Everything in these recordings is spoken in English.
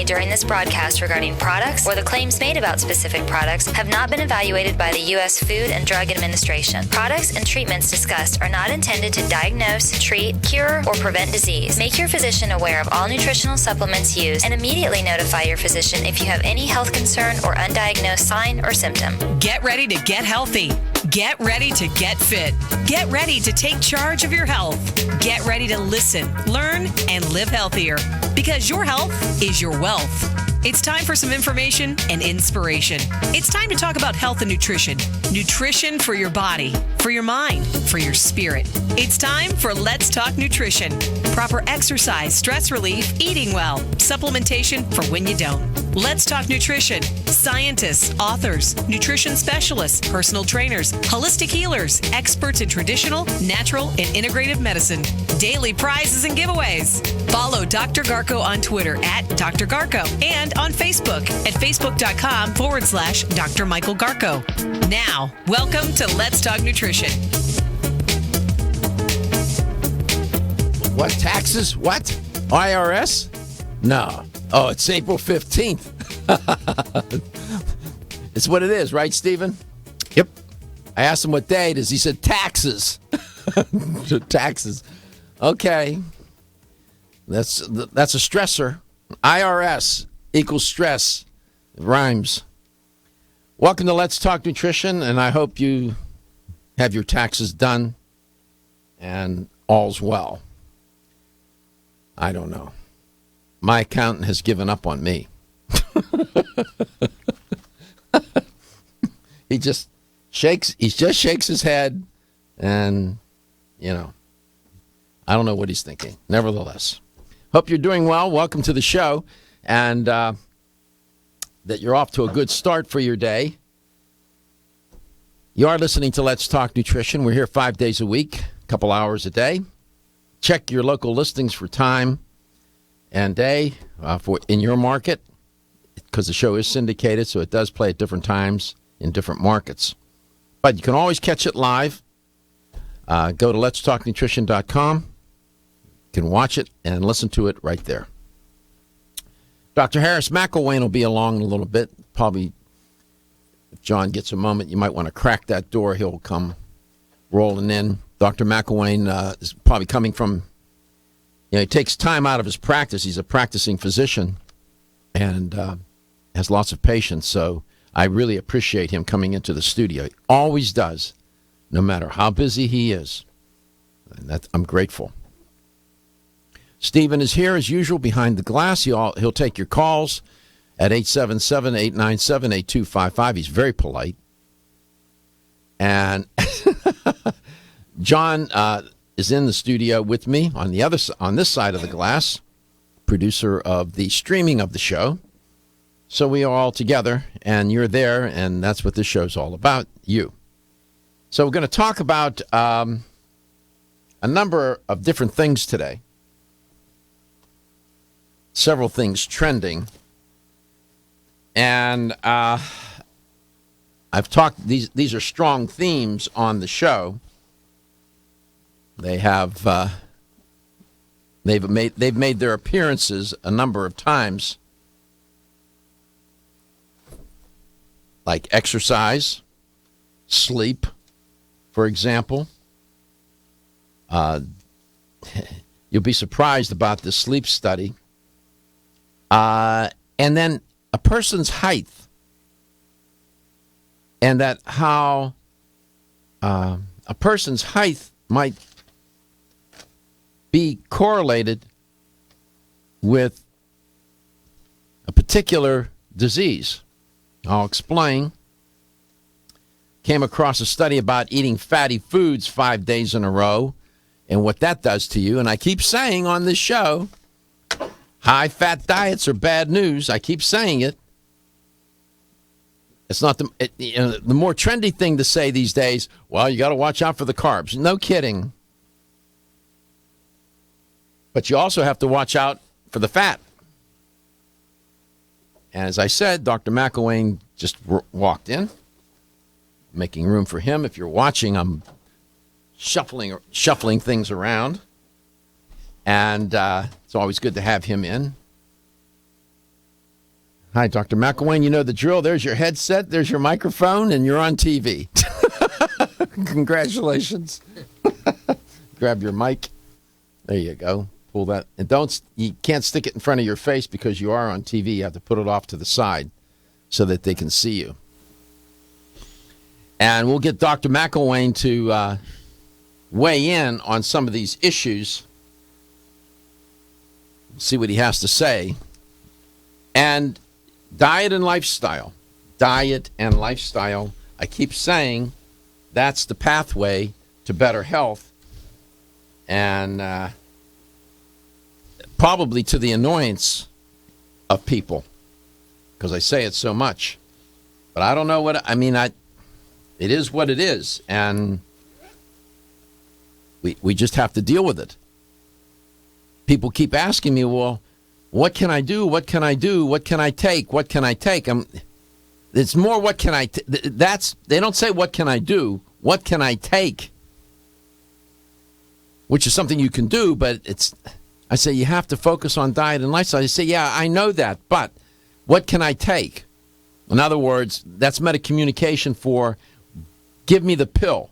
during this broadcast regarding products or the claims made about specific products have not been evaluated by the U.S. Food and Drug Administration. Products and treatments discussed are not intended to diagnose, treat, cure, or prevent disease. Make your physician aware of all nutritional supplements used and immediately notify your physician if you have any health concern or undiagnosed sign or symptom. Get ready to get healthy. Get ready to get fit. Get ready to take charge of your health. Get ready to listen, learn, and live healthier, because your health is your wealth. It's time for some information and inspiration. It's time to talk about health and nutrition. Nutrition for your body, for your mind, for your spirit. It's time for Let's Talk Nutrition. Proper exercise, stress relief, eating well, supplementation for when you don't. Let's Talk Nutrition. Scientists, authors, nutrition specialists, personal trainers, holistic healers, experts in traditional, natural, and integrative medicine. Daily prizes and giveaways. Follow Dr. Garko on Twitter at Dr. Garko and on Facebook at facebook.com/Dr. Michael Garko. Now, welcome to Let's Talk Nutrition. What? Taxes? What? IRS? No. Oh, it's April 15th. It's what it is, right, Stephen? Yep. I asked him what day it is. He said taxes. Taxes. Okay. That's a stressor. IRS equals stress. It rhymes. Welcome to Let's Talk Nutrition, and I hope you have your taxes done and all's well. I don't know. My accountant has given up on me. He just shakes his head, and, I don't know what he's thinking. Nevertheless, hope you're doing well. Welcome to the show, and that you're off to a good start for your day. You are listening to Let's Talk Nutrition. We're here 5 days a week, a couple hours a day. Check your local listings for time and day for in your market, because the show is syndicated, so it does play at different times in different markets. But you can always catch it live. Go to letstalknutrition.com. You can watch it and listen to it right there. Dr. Harris McIlwain will be along in a little bit. Probably, if John gets a moment, you might want to crack that door. He'll come rolling in. Dr. McIlwain is probably coming from, he takes time out of his practice. He's a practicing physician and has lots of patients. So I really appreciate him coming into the studio. He always does, no matter how busy he is. And I'm grateful. Stephen is here as usual behind the glass. He'll take your calls at 877-897-8255. He's very polite. And John is in the studio with me on this side of the glass, producer of the streaming of the show. So we are all together, and you're there, and that's what this show's all about, you. So we're going to talk about a number of different things today. Several things trending. And I've talked, these are strong themes on the show. They have they've made their appearances a number of times, like exercise, sleep, for example. You'll be surprised about this sleep study. And then a person's height, and that how a person's height might be correlated with a particular disease. I'll explain. Came across a study about eating fatty foods 5 days in a row and what that does to you. And I keep saying on this show, high-fat diets are bad news. I keep saying it. It's not the more trendy thing to say these days. Well, you got to watch out for the carbs. No kidding. But you also have to watch out for the fat. And as I said, Dr. McIlwain just walked in, making room for him. If you're watching, I'm shuffling things around. And it's always good to have him in. Hi, Dr. McIlwain. You know the drill. There's your headset, there's your microphone, and you're on TV. Congratulations. Grab your mic. There you go. Pull that. And you can't stick it in front of your face because you are on TV. You have to put it off to the side so that they can see you. And we'll get Dr. McIlwain to weigh in on some of these issues. See what he has to say. And diet and lifestyle. Diet and lifestyle. I keep saying that's the pathway to better health. And probably to the annoyance of people, because I say it so much. But I don't know what, I mean, it is what it is, and we just have to deal with it. People keep asking me, well, what can I do? What can I do? What can I take? What can I take? It's more what can I they don't say what can I do, what can I take? Which is something you can do, but I say you have to focus on diet and lifestyle. You say, yeah, I know that, but what can I take? In other words, that's metacommunication for give me the pill.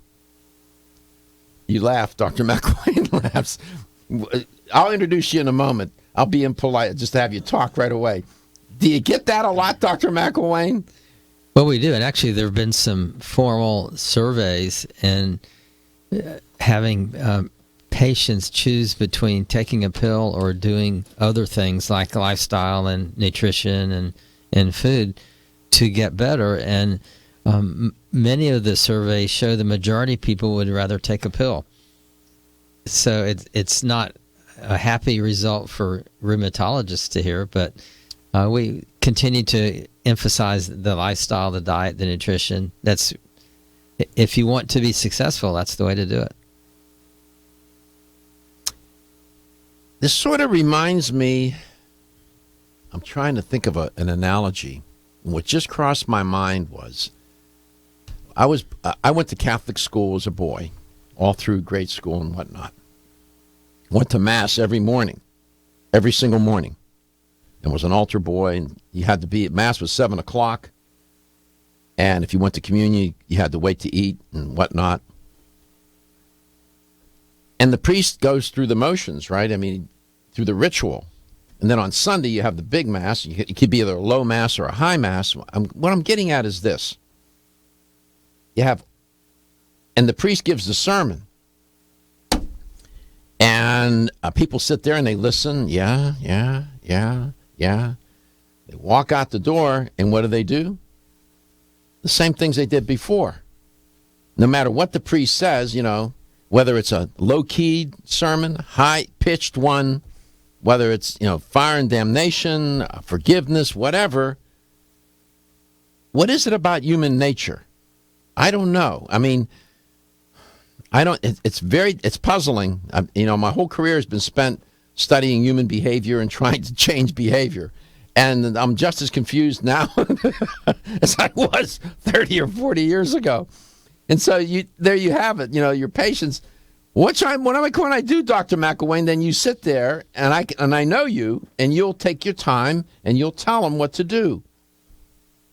You laugh, Dr. McIlwain laughs. I'll introduce you in a moment. I'll be impolite just to have you talk right away. Do you get that a lot, Dr. McIlwain? Well, we do. And actually, there have been some formal surveys and having patients choose between taking a pill or doing other things like lifestyle and nutrition and food to get better. And many of the surveys show the majority of people would rather take a pill. So it's not a happy result for rheumatologists to hear, but we continue to emphasize the lifestyle, the diet, the nutrition. That's, if you want to be successful, that's the way to do it. This sort of reminds me, I'm trying to think of an analogy. What just crossed my mind was, I went to Catholic school as a boy, all through grade school and whatnot. Went to Mass every morning, every single morning. And was an altar boy, and you had to be at Mass was 7 o'clock. And if you went to communion, you had to wait to eat and whatnot. And the priest goes through the motions, right? I mean, through the ritual. And then on Sunday, you have the big Mass. It could be either a low Mass or a high Mass. What I'm getting at is this. And the priest gives the sermon. And people sit there and they listen. Yeah. They walk out the door, and what do? The same things they did before. No matter what the priest says, whether it's a low-keyed sermon, high-pitched one, whether it's, fire and damnation, forgiveness, whatever. What is it about human nature? I don't know. I mean, it's puzzling. My whole career has been spent studying human behavior and trying to change behavior. And I'm just as confused now as I was 30 or 40 years ago. And so there you have it. Your patients. What am I going to do, Dr. McIlwain? Then you sit there, and I know you, and you'll take your time, and you'll tell them what to do.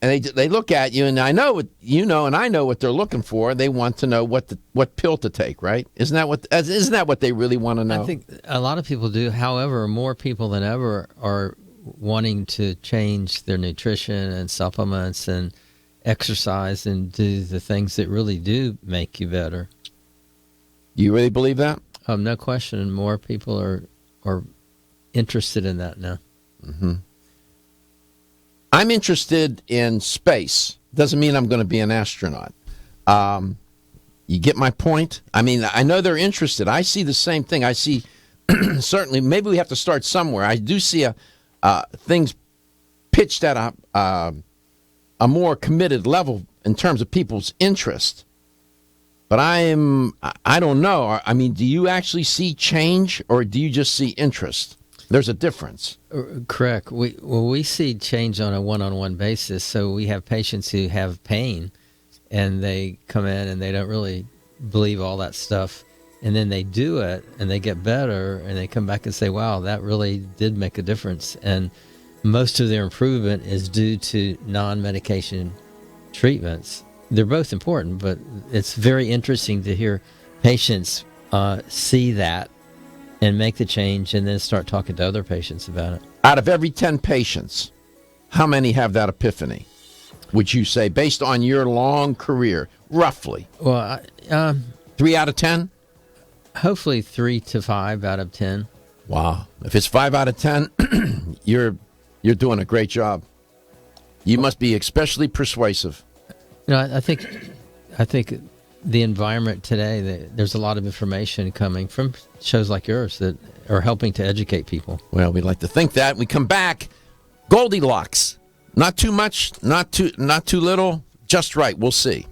And they look at you, and I know what you know, and I know what they're looking for. They want to know what pill to take, right? Isn't that what they really want to know? I think a lot of people do. However, more people than ever are wanting to change their nutrition and supplements and exercise and do the things that really do make you better. Do you really believe that? No question. More people are interested in that now. Mm-hmm. I'm interested in space. Doesn't mean I'm going to be an astronaut. You get my point? I mean, I know they're interested. I see the same thing. I see, certainly, maybe we have to start somewhere. I do see things pitched at a more committed level in terms of people's interest. But I don't know. I mean, do you actually see change, or do you just see interest? There's a difference. Correct. We see change on a one-on-one basis. So we have patients who have pain, and they come in and they don't really believe all that stuff. And then they do it, and they get better, and they come back and say, wow, that really did make a difference. And most of their improvement is due to non-medication treatments. They're both important, but it's very interesting to hear patients see that and make the change and then start talking to other patients about it. Out of every 10 patients, how many have that epiphany, would you say, based on your long career, roughly? Well, 3 out of 10? hopefully 3 to 5 out of 10. Wow. If it's 5 out of 10, you're doing a great job. You must be especially persuasive. I think the environment today, there's a lot of information coming from shows like yours that are helping to educate people. Well, we'd like to think that. We come back, Goldilocks. Not too much, not too little, just right. We'll see.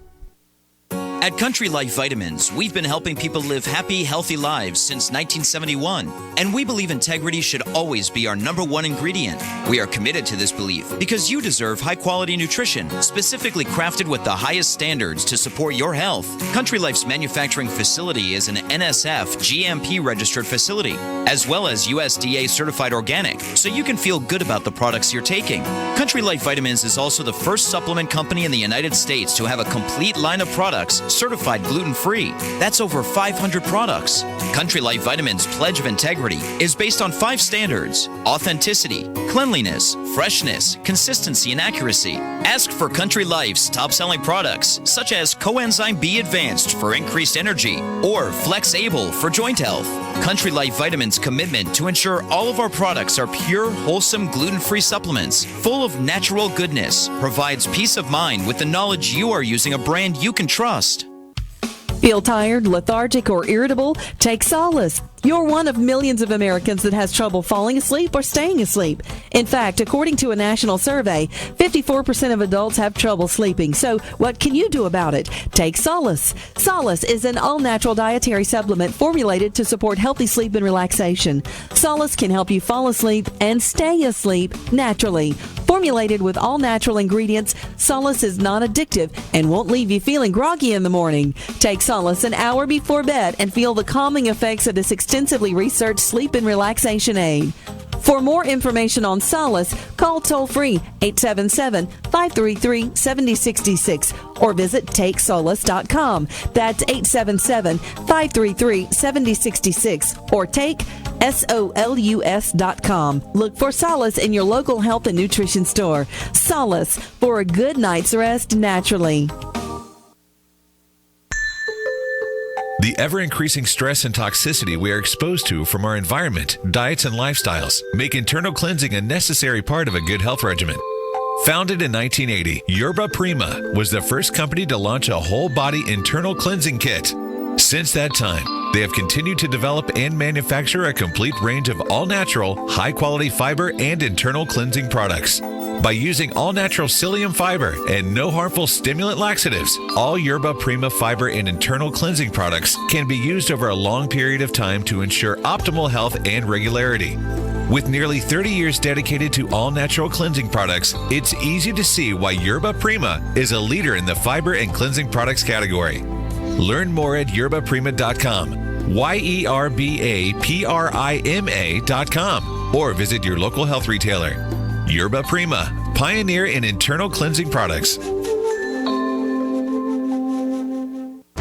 At Country Life Vitamins, we've been helping people live happy, healthy lives since 1971, and we believe integrity should always be our number one ingredient. We are committed to this belief because you deserve high-quality nutrition, specifically crafted with the highest standards to support your health. Country Life's manufacturing facility is an NSF GMP-registered facility, as well as USDA certified organic, so you can feel good about the products you're taking. Country Life Vitamins is also the first supplement company in the United States to have a complete line of products certified gluten-free. That's over 500 products. Country Life Vitamins' pledge of integrity is based on 5 standards: authenticity, cleanliness, freshness, consistency, and accuracy. Ask for Country Life's top-selling products, such as Coenzyme B Advanced for increased energy or Flex Able for joint health. Country Life Vitamins' commitment to ensure all of our products are pure, wholesome, gluten-free supplements full of natural goodness provides peace of mind with the knowledge you are using a brand you can trust. Feel tired, lethargic, or irritable? Take Solus. You're one of millions of Americans that has trouble falling asleep or staying asleep. In fact, according to a national survey, 54% of adults have trouble sleeping. So what can you do about it? Take Solus. Solus is an all-natural dietary supplement formulated to support healthy sleep and relaxation. Solus can help you fall asleep and stay asleep naturally. Formulated with all-natural ingredients, Solus is non-addictive and won't leave you feeling groggy in the morning. Take Solus an hour before bed and feel the calming effects of this extensively researched sleep and relaxation aid. For more information on Solus, call toll-free 877-533-7066 or visit TakeSolus.com. That's 877-533-7066 or take SOLUS.com. Look for Solus in your local health and nutrition store. Solus, for a good night's rest naturally. The ever-increasing stress and toxicity we are exposed to from our environment, diets, and lifestyles make internal cleansing a necessary part of a good health regimen. Founded in 1980, Yerba Prima was the first company to launch a whole-body internal cleansing kit. Since that time, they have continued to develop and manufacture a complete range of all-natural, high-quality fiber and internal cleansing products. By using all-natural psyllium fiber and no harmful stimulant laxatives, all Yerba Prima fiber and internal cleansing products can be used over a long period of time to ensure optimal health and regularity. With nearly 30 years dedicated to all-natural cleansing products, it's easy to see why Yerba Prima is a leader in the fiber and cleansing products category. Learn more at yerbaprima.com, YERBAPRIMA.com, or visit your local health retailer. Yerba Prima, pioneer in internal cleansing products.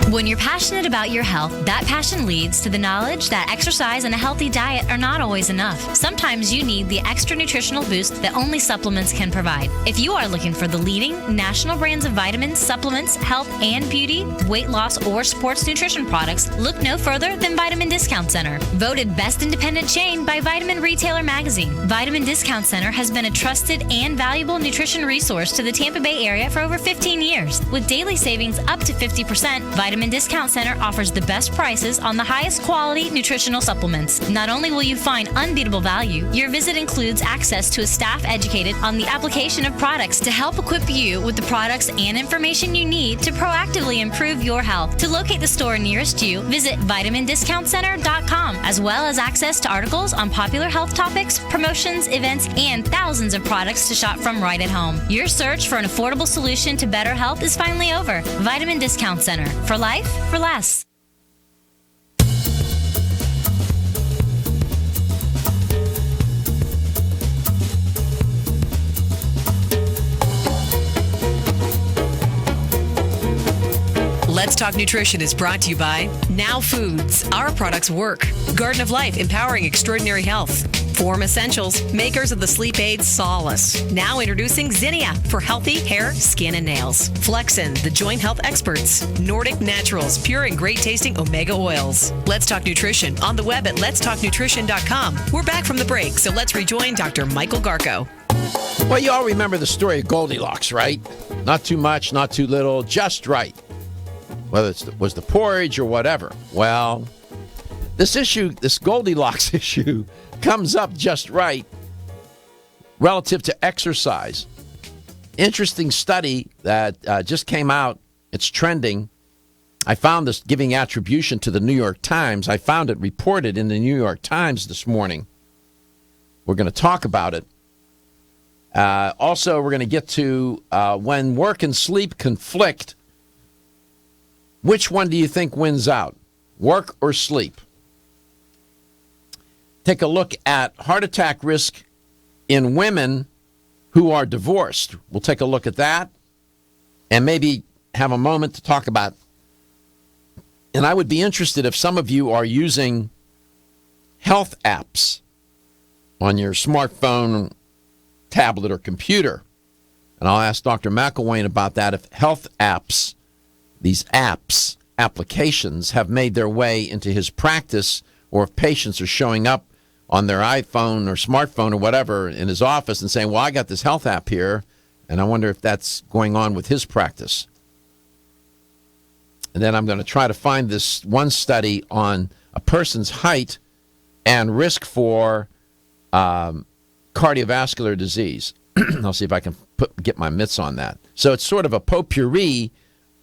When you're passionate about your health, that passion leads to the knowledge that exercise and a healthy diet are not always enough. Sometimes you need the extra nutritional boost that only supplements can provide. If you are looking for the leading national brands of vitamins, supplements, health and beauty, weight loss, or sports nutrition products, look no further than Vitamin Discount Center. Voted best independent chain by Vitamin Retailer Magazine, Vitamin Discount Center has been a trusted and valuable nutrition resource to the Tampa Bay area for over 15 years. With daily savings up to 50%, Vitamin Discount Center offers the best prices on the highest quality nutritional supplements. Not only will you find unbeatable value, your visit includes access to a staff educated on the application of products to help equip you with the products and information you need to proactively improve your health. To locate the store nearest you, visit vitamindiscountcenter.com, as well as access to articles on popular health topics, promotions, events, and thousands of products to shop from right at home. Your search for an affordable solution to better health is finally over. Vitamin Discount Center. For life, for less. Let's Talk Nutrition is brought to you by Now Foods. Our products work. Garden of Life, empowering extraordinary health. Form Essentials, makers of the sleep aid Solus. Now introducing Zinnia for healthy hair, skin, and nails. Flexin, the joint health experts. Nordic Naturals, pure and great tasting omega oils. Let's Talk Nutrition on the web at letstalknutrition.com. We're back from the break, so let's rejoin Dr. Michael Garko. Well, you all remember the story of Goldilocks, right? Not too much, not too little, just right. Whether it was the porridge or whatever. Well, this Goldilocks issue comes up just right relative to exercise. Interesting study that just came out. It's trending. I found this giving attribution to the New York Times. I found it reported in the New York Times this morning. We're going to talk about it. Also, we're going to get to when work and sleep conflict, which one do you think wins out, work or sleep? Take a look at heart attack risk in women who are divorced. We'll take a look at that and maybe have a moment to talk about. And I would be interested if some of you are using health apps on your smartphone, tablet, or computer. And I'll ask Dr. McIlwain about that, if health apps, these applications, have made their way into his practice, or if patients are showing up on their iPhone or smartphone or whatever in his office and saying, well, I got this health app here, and I wonder if that's going on with his practice. And then I'm going to try to find this one study on a person's height and risk for cardiovascular disease. I'll see if I can get my mitts on that. So it's sort of a potpourri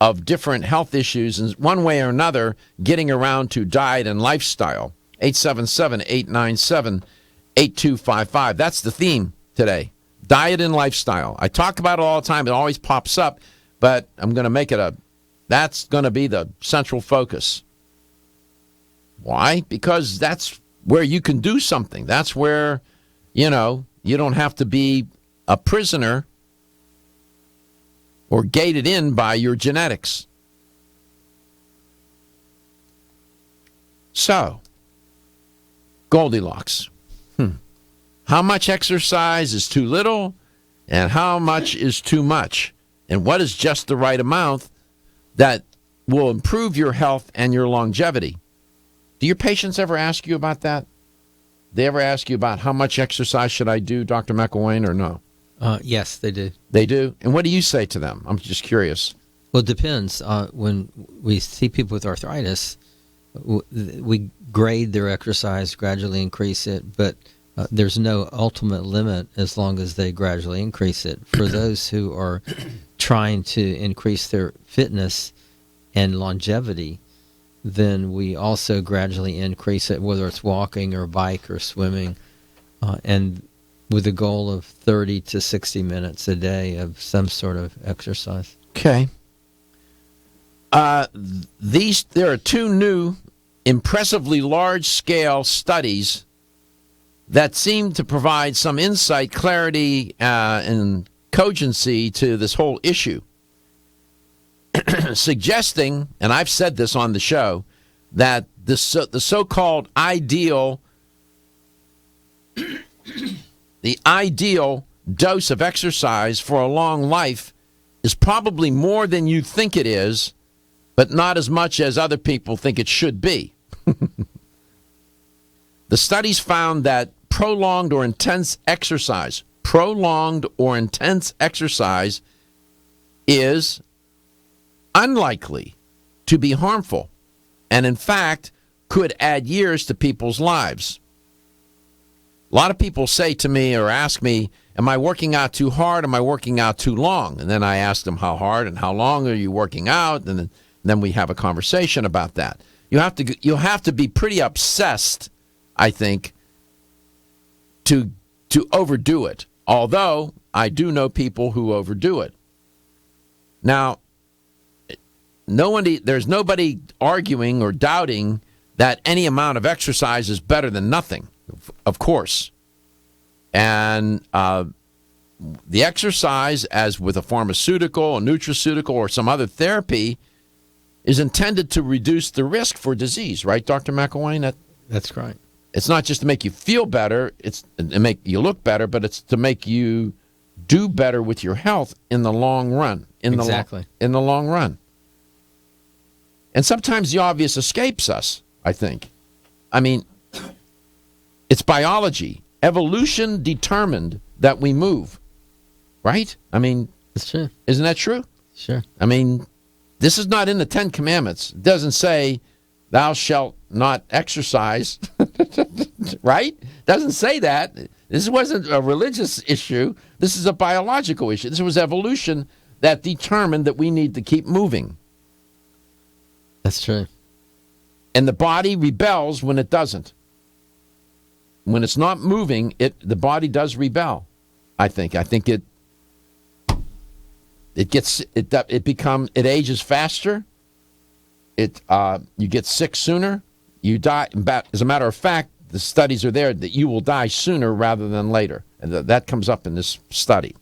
of different health issues, and one way or another, getting around to diet and lifestyle. 877-897-8255. That's the theme today. Diet and lifestyle. I talk about it all the time. It always pops up, but I'm going to make it that's going to be the central focus. Why? Because that's where you can do something. That's where, you don't have to be a prisoner or gated in by your genetics. So, Goldilocks. How much exercise is too little, and how much is too much? And what is just the right amount that will improve your health and your longevity? Do your patients ever ask you about that? They ever ask you about how much exercise should I do, Dr. McIlwain, or no? Yes, they do. They do? And what do you say to them? I'm just curious. Well, it depends. When we see people with arthritis, we grade their exercise, gradually increase it, but there's no ultimate limit as long as they gradually increase it. For those who are trying to increase their fitness and longevity, then we also gradually increase it, whether it's walking or bike or swimming, and with a goal of 30 to 60 minutes a day of some sort of exercise. Okay. There are two new, impressively large-scale studies that seem to provide some insight, clarity, and cogency to this whole issue, suggesting, and I've said this on the show, that the so-called ideal, the ideal dose of exercise for a long life is probably more than you think it is, but not as much as other people think it should be. The studies found that prolonged or intense exercise is unlikely to be harmful, and in fact could add years to people's lives. A lot of people say to me or ask me, am I working out too hard? Am I working out too long? And then I ask them, how hard and how long are you working out? And then we have a conversation about that. You'll have to be pretty obsessed, I think, to overdo it. Although I do know people who overdo it. Now, there's nobody arguing or doubting that any amount of exercise is better than nothing, of course. And the exercise, as with a pharmaceutical, a nutraceutical, or some other therapy, is intended to reduce the risk for disease, right, Dr. McIlwain? That's right. It's not just to make you feel better, it's to make you look better, but it's to make you do better with your health in the long run. Exactly. In the long run. And sometimes the obvious escapes us, I think. I mean, it's biology. Evolution determined that we move, right? I mean, That's true. Isn't that true? Sure. I mean, this is not in the Ten Commandments. It doesn't say, thou shalt not exercise, right? It doesn't say that. This wasn't a religious issue. This is a biological issue. This was evolution that determined that we need to keep moving. That's true. And the body rebels when it doesn't. When it's not moving, the body does rebel. I think it ages faster. You get sick sooner. You die. As a matter of fact, the studies are there that you will die sooner rather than later, and that comes up in this study.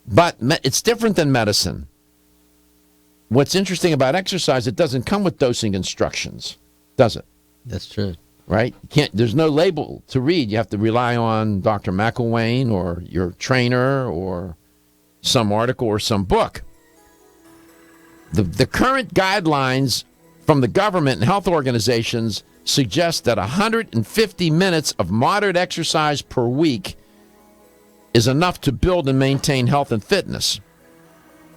But it's different than medicine. What's interesting about exercise, it doesn't come with dosing instructions, does it? That's true. Right? There's no label to read. You have to rely on Dr. McIlwain or your trainer or some article or some book. The current guidelines from the government and health organizations suggest that 150 minutes of moderate exercise per week is enough to build and maintain health and fitness.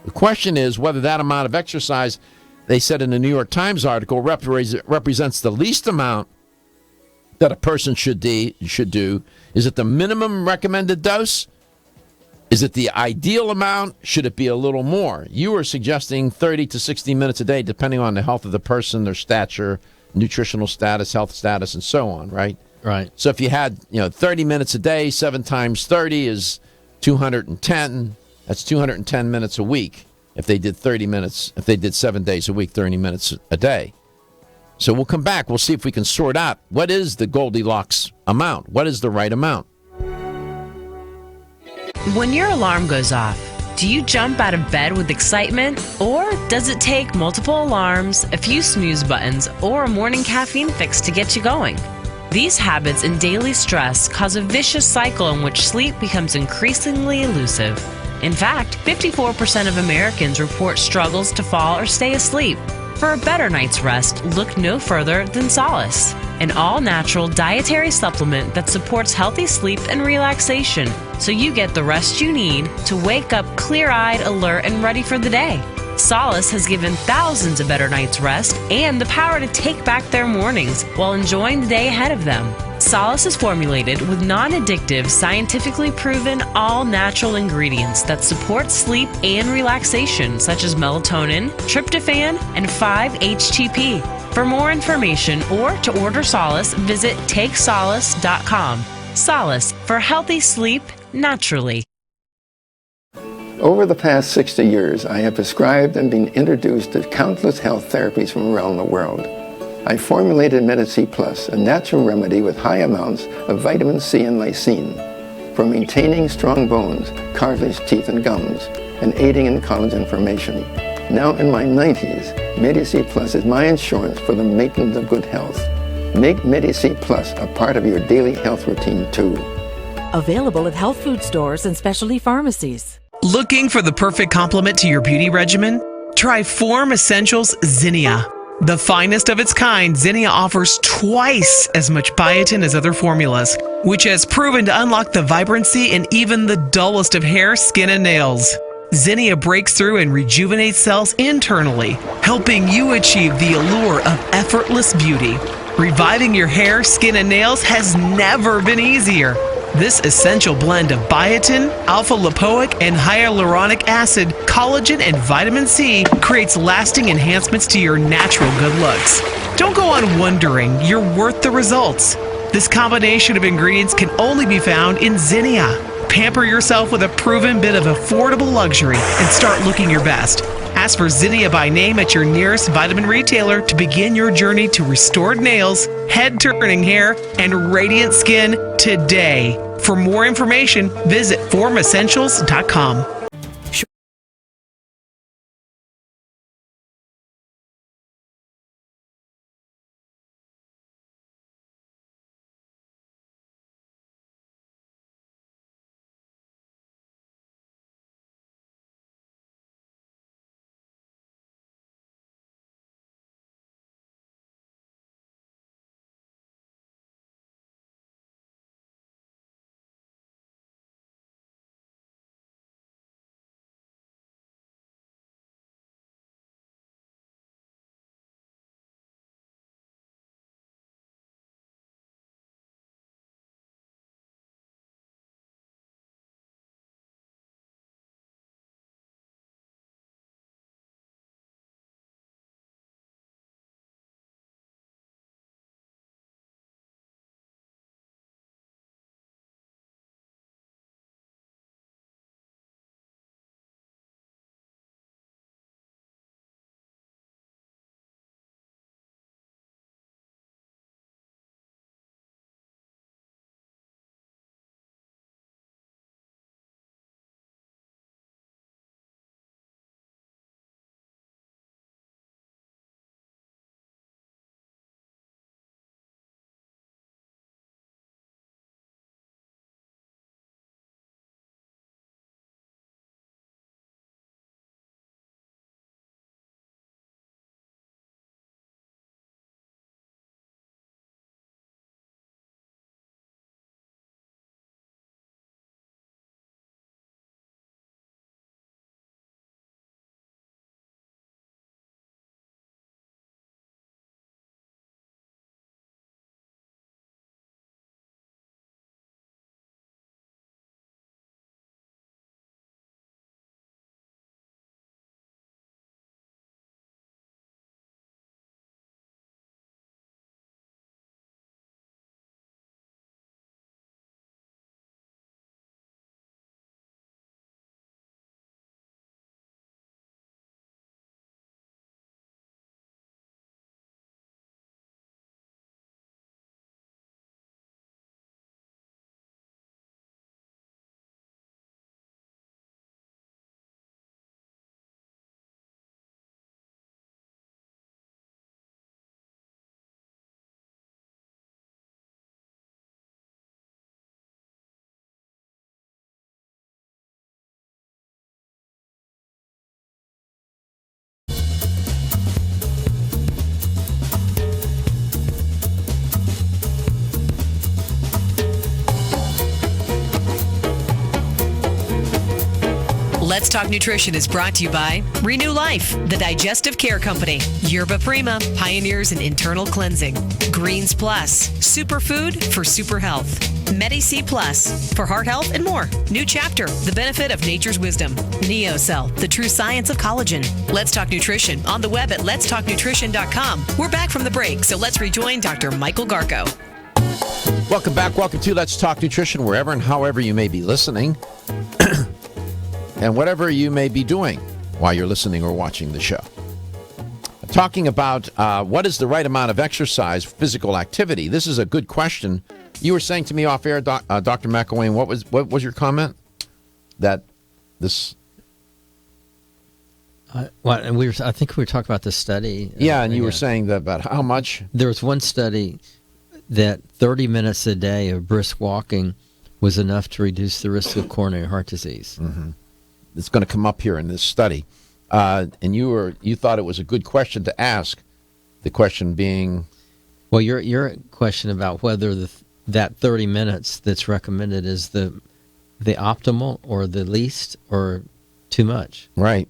The question is whether that amount of exercise, they said in the New York Times article, represents the least amount that a person should do. Is it the minimum recommended dose? Is it the ideal amount? Should it be a little more? You were suggesting 30 to 60 minutes a day, depending on the health of the person, their stature, nutritional status, health status, and so on, right? Right. So if you had 30 minutes a day, 7 times 30 is 210. That's 210 minutes a week. If they did 7 days a week, 30 minutes a day. So we'll come back. We'll see if we can sort out what is the Goldilocks amount. What is the right amount? When your alarm goes off, do you jump out of bed with excitement? Or does it take multiple alarms, a few snooze buttons, or a morning caffeine fix to get you going? These habits and daily stress cause a vicious cycle in which sleep becomes increasingly elusive. In fact, 54% of Americans report struggles to fall or stay asleep. For a better night's rest, look no further than Solus, an all-natural dietary supplement that supports healthy sleep and relaxation, so you get the rest you need to wake up clear-eyed, alert, and ready for the day. Solus has given thousands a better night's rest and the power to take back their mornings while enjoying the day ahead of them. Solus is formulated with non-addictive, scientifically proven, all-natural ingredients that support sleep and relaxation, such as melatonin, tryptophan, and 5-HTP. For more information or to order Solus, visit TakeSolace.com. Solus, for healthy sleep naturally. Over the past 60 years, I have prescribed and been introduced to countless health therapies from around the world. I formulated Medi-C Plus, a natural remedy with high amounts of vitamin C and lysine for maintaining strong bones, cartilage, teeth, and gums, and aiding in collagen formation. Now in my 90s, Medi-C Plus is my insurance for the maintenance of good health. Make Medi-C Plus a part of your daily health routine too. Available at health food stores and specialty pharmacies. Looking for the perfect complement to your beauty regimen? Try Form Essentials Zinnia. The finest of its kind, Zinnia offers twice as much biotin as other formulas, which has proven to unlock the vibrancy in even the dullest of hair, skin, and nails. Zinnia breaks through and rejuvenates cells internally, helping you achieve the allure of effortless beauty. Reviving your hair, skin, and nails has never been easier. This essential blend of biotin, alpha-lipoic, and hyaluronic acid, collagen, and vitamin C creates lasting enhancements to your natural good looks. Don't go on wondering, you're worth the results. This combination of ingredients can only be found in Zinnia. Pamper yourself with a proven bit of affordable luxury and start looking your best. Ask for Zinnia by name at your nearest vitamin retailer to begin your journey to restored nails, head-turning hair, and radiant skin today. For more information, visit formessentials.com. Let's Talk Nutrition is brought to you by Renew Life, the digestive care company. Yerba Prima, pioneers in internal cleansing. Greens Plus, superfood for super health. Medi-C Plus, for heart health and more. New Chapter, the benefit of nature's wisdom. NeoCell, the true science of collagen. Let's Talk Nutrition on the web at letstalknutrition.com. We're back from the break, so let's rejoin Dr. Michael Garko. Welcome back. Welcome to Let's Talk Nutrition, wherever and however you may be listening, and whatever you may be doing while you're listening or watching the show. Talking about what is the right amount of exercise, physical activity. This is a good question. You were saying to me off air, Dr. McIlwain, what was your comment? That this. I think we were talking about the study. Yeah, and you were saying that about how much? There was one study that 30 minutes a day of brisk walking was enough to reduce the risk of coronary heart disease. Mm-hmm. It's going to come up here in this study. And you thought it was a good question to ask. The question being, well, your question about whether that 30 minutes that's recommended is the optimal or the least or too much. Right.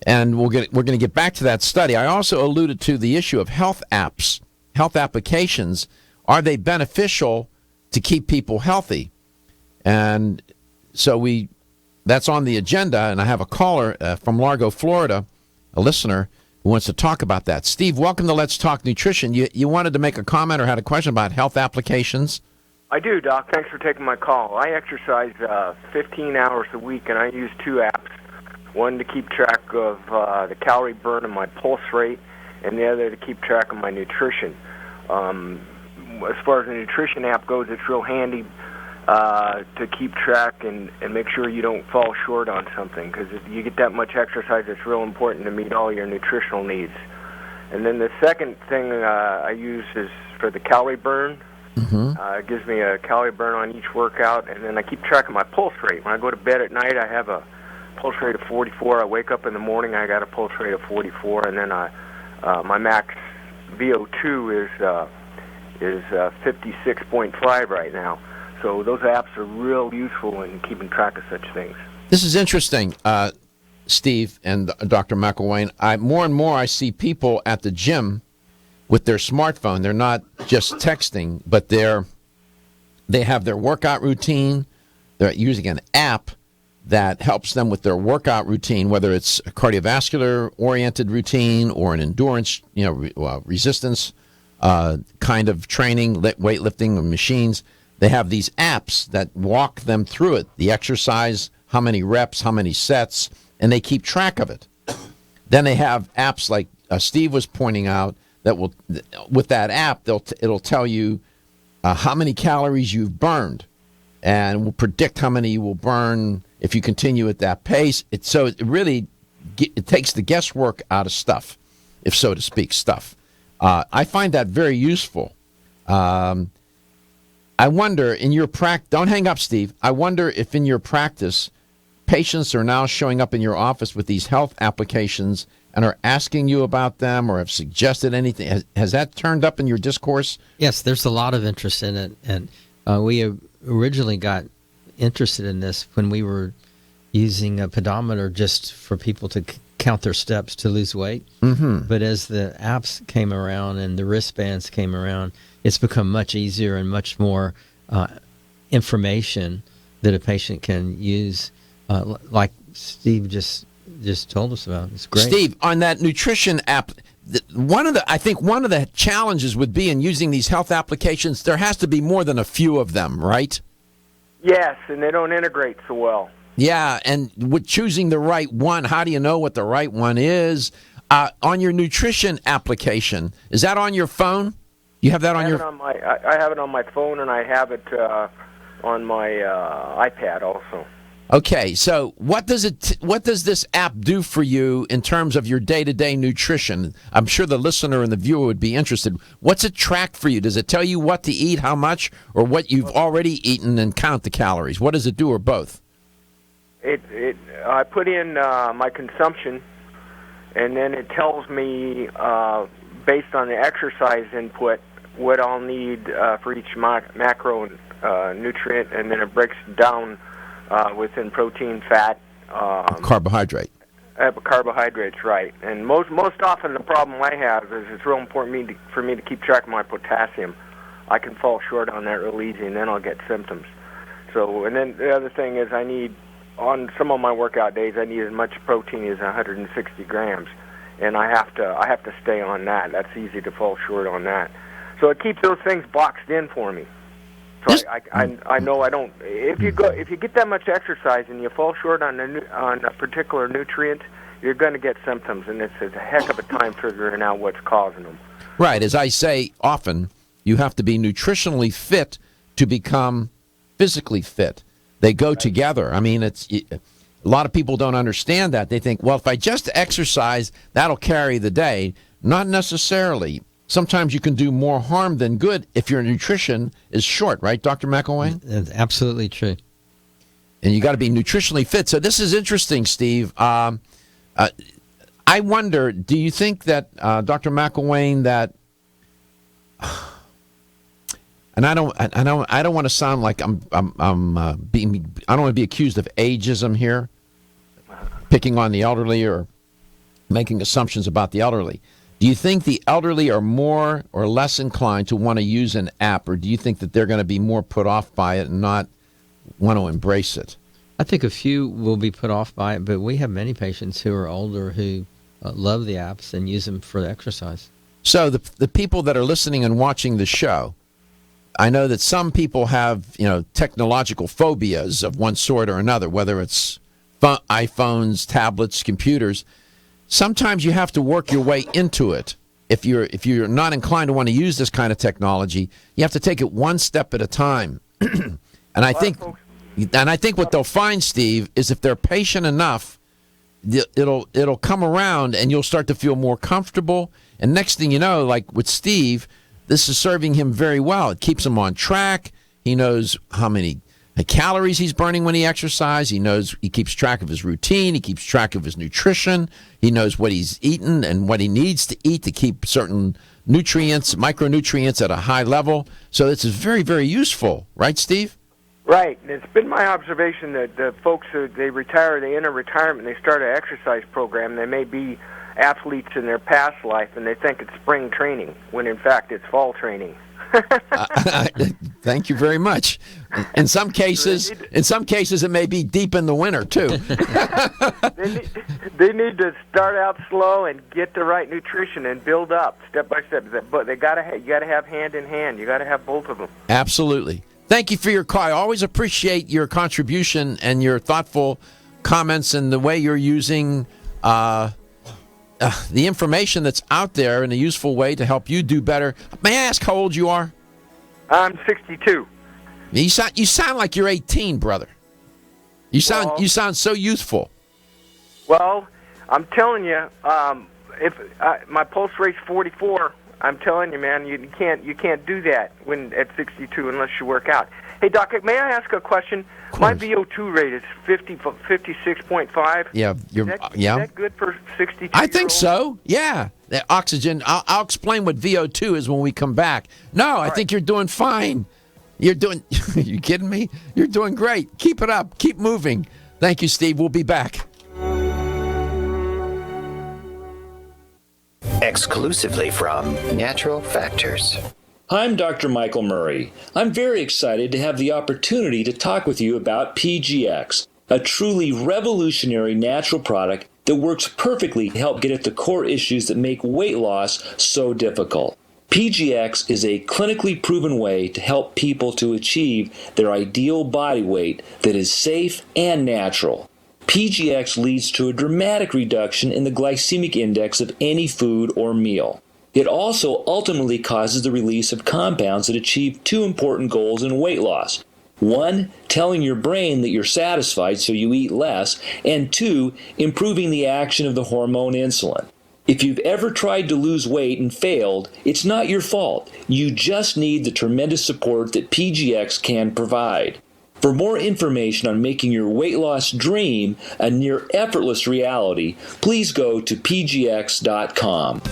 And we're going to get back to that study. I also alluded to the issue of health apps, health applications. Are they beneficial to keep people healthy? And so that's on the agenda, and I have a caller from Largo, Florida, a listener who wants to talk about that. Steve, welcome to Let's Talk Nutrition. You wanted to make a comment or had a question about health applications? I do, Doc. Thanks for taking my call. I exercise 15 hours a week, and I use two apps. One to keep track of the calorie burn and my pulse rate, and the other to keep track of my nutrition. As far as the nutrition app goes, it's real handy to keep track and make sure you don't fall short on something, because if you get that much exercise, it's real important to meet all your nutritional needs. And then the second thing I use is for the calorie burn. Mm-hmm. It gives me a calorie burn on each workout, and then I keep track of my pulse rate. When I go to bed at night, I have a pulse rate of 44. I wake up in the morning, I got a pulse rate of 44, and then my max VO2 is 56.5 right now. So those apps are real useful in keeping track of such things. This is interesting, Steve and Dr. McIlwain. More and more I see people at the gym with their smartphone. They're not just texting, but they have their workout routine. They're using an app that helps them with their workout routine, whether it's a cardiovascular-oriented routine or an endurance, resistance kind of training, weightlifting or machines. They have these apps that walk them through it, the exercise, how many reps, how many sets, and they keep track of it. Then they have apps like Steve was pointing out that will, with that app, it'll tell you how many calories you've burned, and will predict how many you will burn if you continue at that pace. It really takes the guesswork out of stuff, if so to speak, I find that very useful. I wonder, in your practice, don't hang up, Steve. I wonder if in your practice, patients are now showing up in your office with these health applications and are asking you about them or have suggested anything. Has that turned up in your discourse? Yes, there's a lot of interest in it. And we originally got interested in this when we were using a pedometer just for people to count their steps to lose weight. Mm-hmm. But as the apps came around and the wristbands came around, it's become much easier and much more information that a patient can use, like Steve just told us about. It's great. Steve, on that nutrition app, one of the challenges would be in using these health applications, there has to be more than a few of them, right? Yes, and they don't integrate so well. Yeah, and with choosing the right one, how do you know what the right one is? On your nutrition application, is that on your phone? You have that on your... I have it on my phone, and I have it on my iPad also. Okay, so what does this app do for you in terms of your day-to-day nutrition? I'm sure the listener and the viewer would be interested. What's it track for you? Does it tell you what to eat, how much, or what you've already eaten and count the calories? What does it do, or both? I put in my consumption, and then it tells me, based on the exercise input, what I'll need for each macro nutrient, and then it breaks down within protein, fat, Carbohydrate. Carbohydrates, right. And most often the problem I have is it's real important for me to keep track of my potassium. I can fall short on that real easy, and then I'll get symptoms. So, and then the other thing is on some of my workout days, I need as much protein as 160 grams, and I have to stay on that. That's easy to fall short on that. So it keeps those things boxed in for me. So I know I don't. If you get that much exercise and you fall short on a particular nutrient, you're going to get symptoms, and it's a heck of a time figuring out what's causing them. Right. As I say often, you have to be nutritionally fit to become physically fit. They go together. I mean, a lot of people don't understand that. They think, well, if I just exercise, that'll carry the day. Not necessarily. Sometimes you can do more harm than good if your nutrition is short, right, Dr. McIlwain? That's absolutely true. And you got to be nutritionally fit. So this is interesting, Steve. I wonder, do you think that, Dr. McIlwain, that, and I don't want to sound like I don't want to be accused of ageism here, picking on the elderly or making assumptions about the elderly. Do you think the elderly are more or less inclined to want to use an app, or do you think that they're going to be more put off by it and not want to embrace it? I think a few will be put off by it, but we have many patients who are older who love the apps and use them for exercise. So the people that are listening and watching the show, I know that some people have, technological phobias of one sort or another, whether it's iPhones, tablets, computers. Sometimes you have to work your way into it. If you're not inclined to want to use this kind of technology, you have to take it one step at a time. And I think what they'll find, Steve, is if they're patient enough, it'll come around and you'll start to feel more comfortable. And next thing you know, like with Steve, this is serving him very well. It keeps him on track. He knows how many calories he's burning when he exercises. He keeps track of his routine. He keeps track of his nutrition. He knows what he's eaten and what he needs to eat to keep certain nutrients, micronutrients at a high level. So this is very, very useful. Right, Steve? Right. And it's been my observation that the folks who they enter retirement, they start an exercise program. They may be athletes in their past life, and they think it's spring training, when in fact it's fall training. Thank you very much. In some cases, it may be deep in the winter too. They need to start out slow and get the right nutrition and build up step by step. But you got to have hand in hand. You got to have both of them. Absolutely. Thank you for your call. I always appreciate your contribution and your thoughtful comments and the way you're using the information that's out there in a useful way to help you do better. May I ask how old you are? I'm 62. You sound like you're 18, brother. You sound so youthful. Well, I'm telling you, if my pulse rate's 44, I'm telling you, man, you can't do that when at 62 unless you work out. Hey, Doc, may I ask a question? My VO2 rate is 56.5. Yeah, is that good for 62? I think so. Yeah, the oxygen. I'll explain what VO2 is when we come back. No, I think you're doing fine. You're doing. You kidding me? You're doing great. Keep it up. Keep moving. Thank you, Steve. We'll be back. Exclusively from Natural Factors. I'm Dr. Michael Murray. I'm very excited to have the opportunity to talk with you about PGX, a truly revolutionary natural product that works perfectly to help get at the core issues that make weight loss so difficult. PGX is a clinically proven way to help people to achieve their ideal body weight that is safe and natural. PGX leads to a dramatic reduction in the glycemic index of any food or meal. It also ultimately causes the release of compounds that achieve two important goals in weight loss. One, telling your brain that you're satisfied so you eat less, and two, improving the action of the hormone insulin. If you've ever tried to lose weight and failed, it's not your fault. You just need the tremendous support that PGX can provide. For more information on making your weight loss dream a near effortless reality, please go to pgx.com.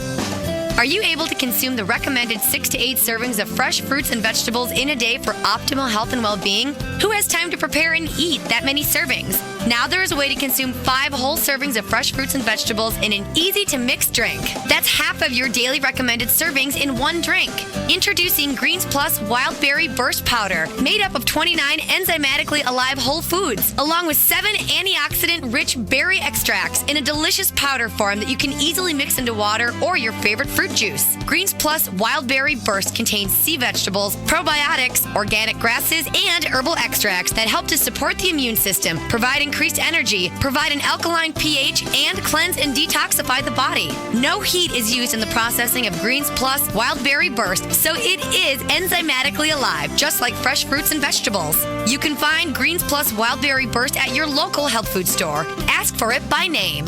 Are you able to consume the recommended 6 to 8 servings of fresh fruits and vegetables in a day for optimal health and well-being? Who has time to prepare and eat that many servings? Now there is a way to consume 5 whole servings of fresh fruits and vegetables in an easy-to-mix drink. That's half of your daily recommended servings in one drink. Introducing Greens Plus Wild Berry Burst Powder, made up of 29 enzymatically alive whole foods, along with 7 antioxidant-rich berry extracts in a delicious powder form that you can easily mix into water or your favorite fruit juice. Greens Plus Wild Berry Burst contains sea vegetables, probiotics, organic grasses, and herbal extracts that help to support the immune system, provide increased energy, provide an alkaline pH, and cleanse and detoxify the body. No heat is used in the processing of Greens Plus Wild Berry Burst, so it is enzymatically alive, just like fresh fruits and vegetables. You can find Greens Plus Wild Berry Burst at your local health food store. Ask for it by name.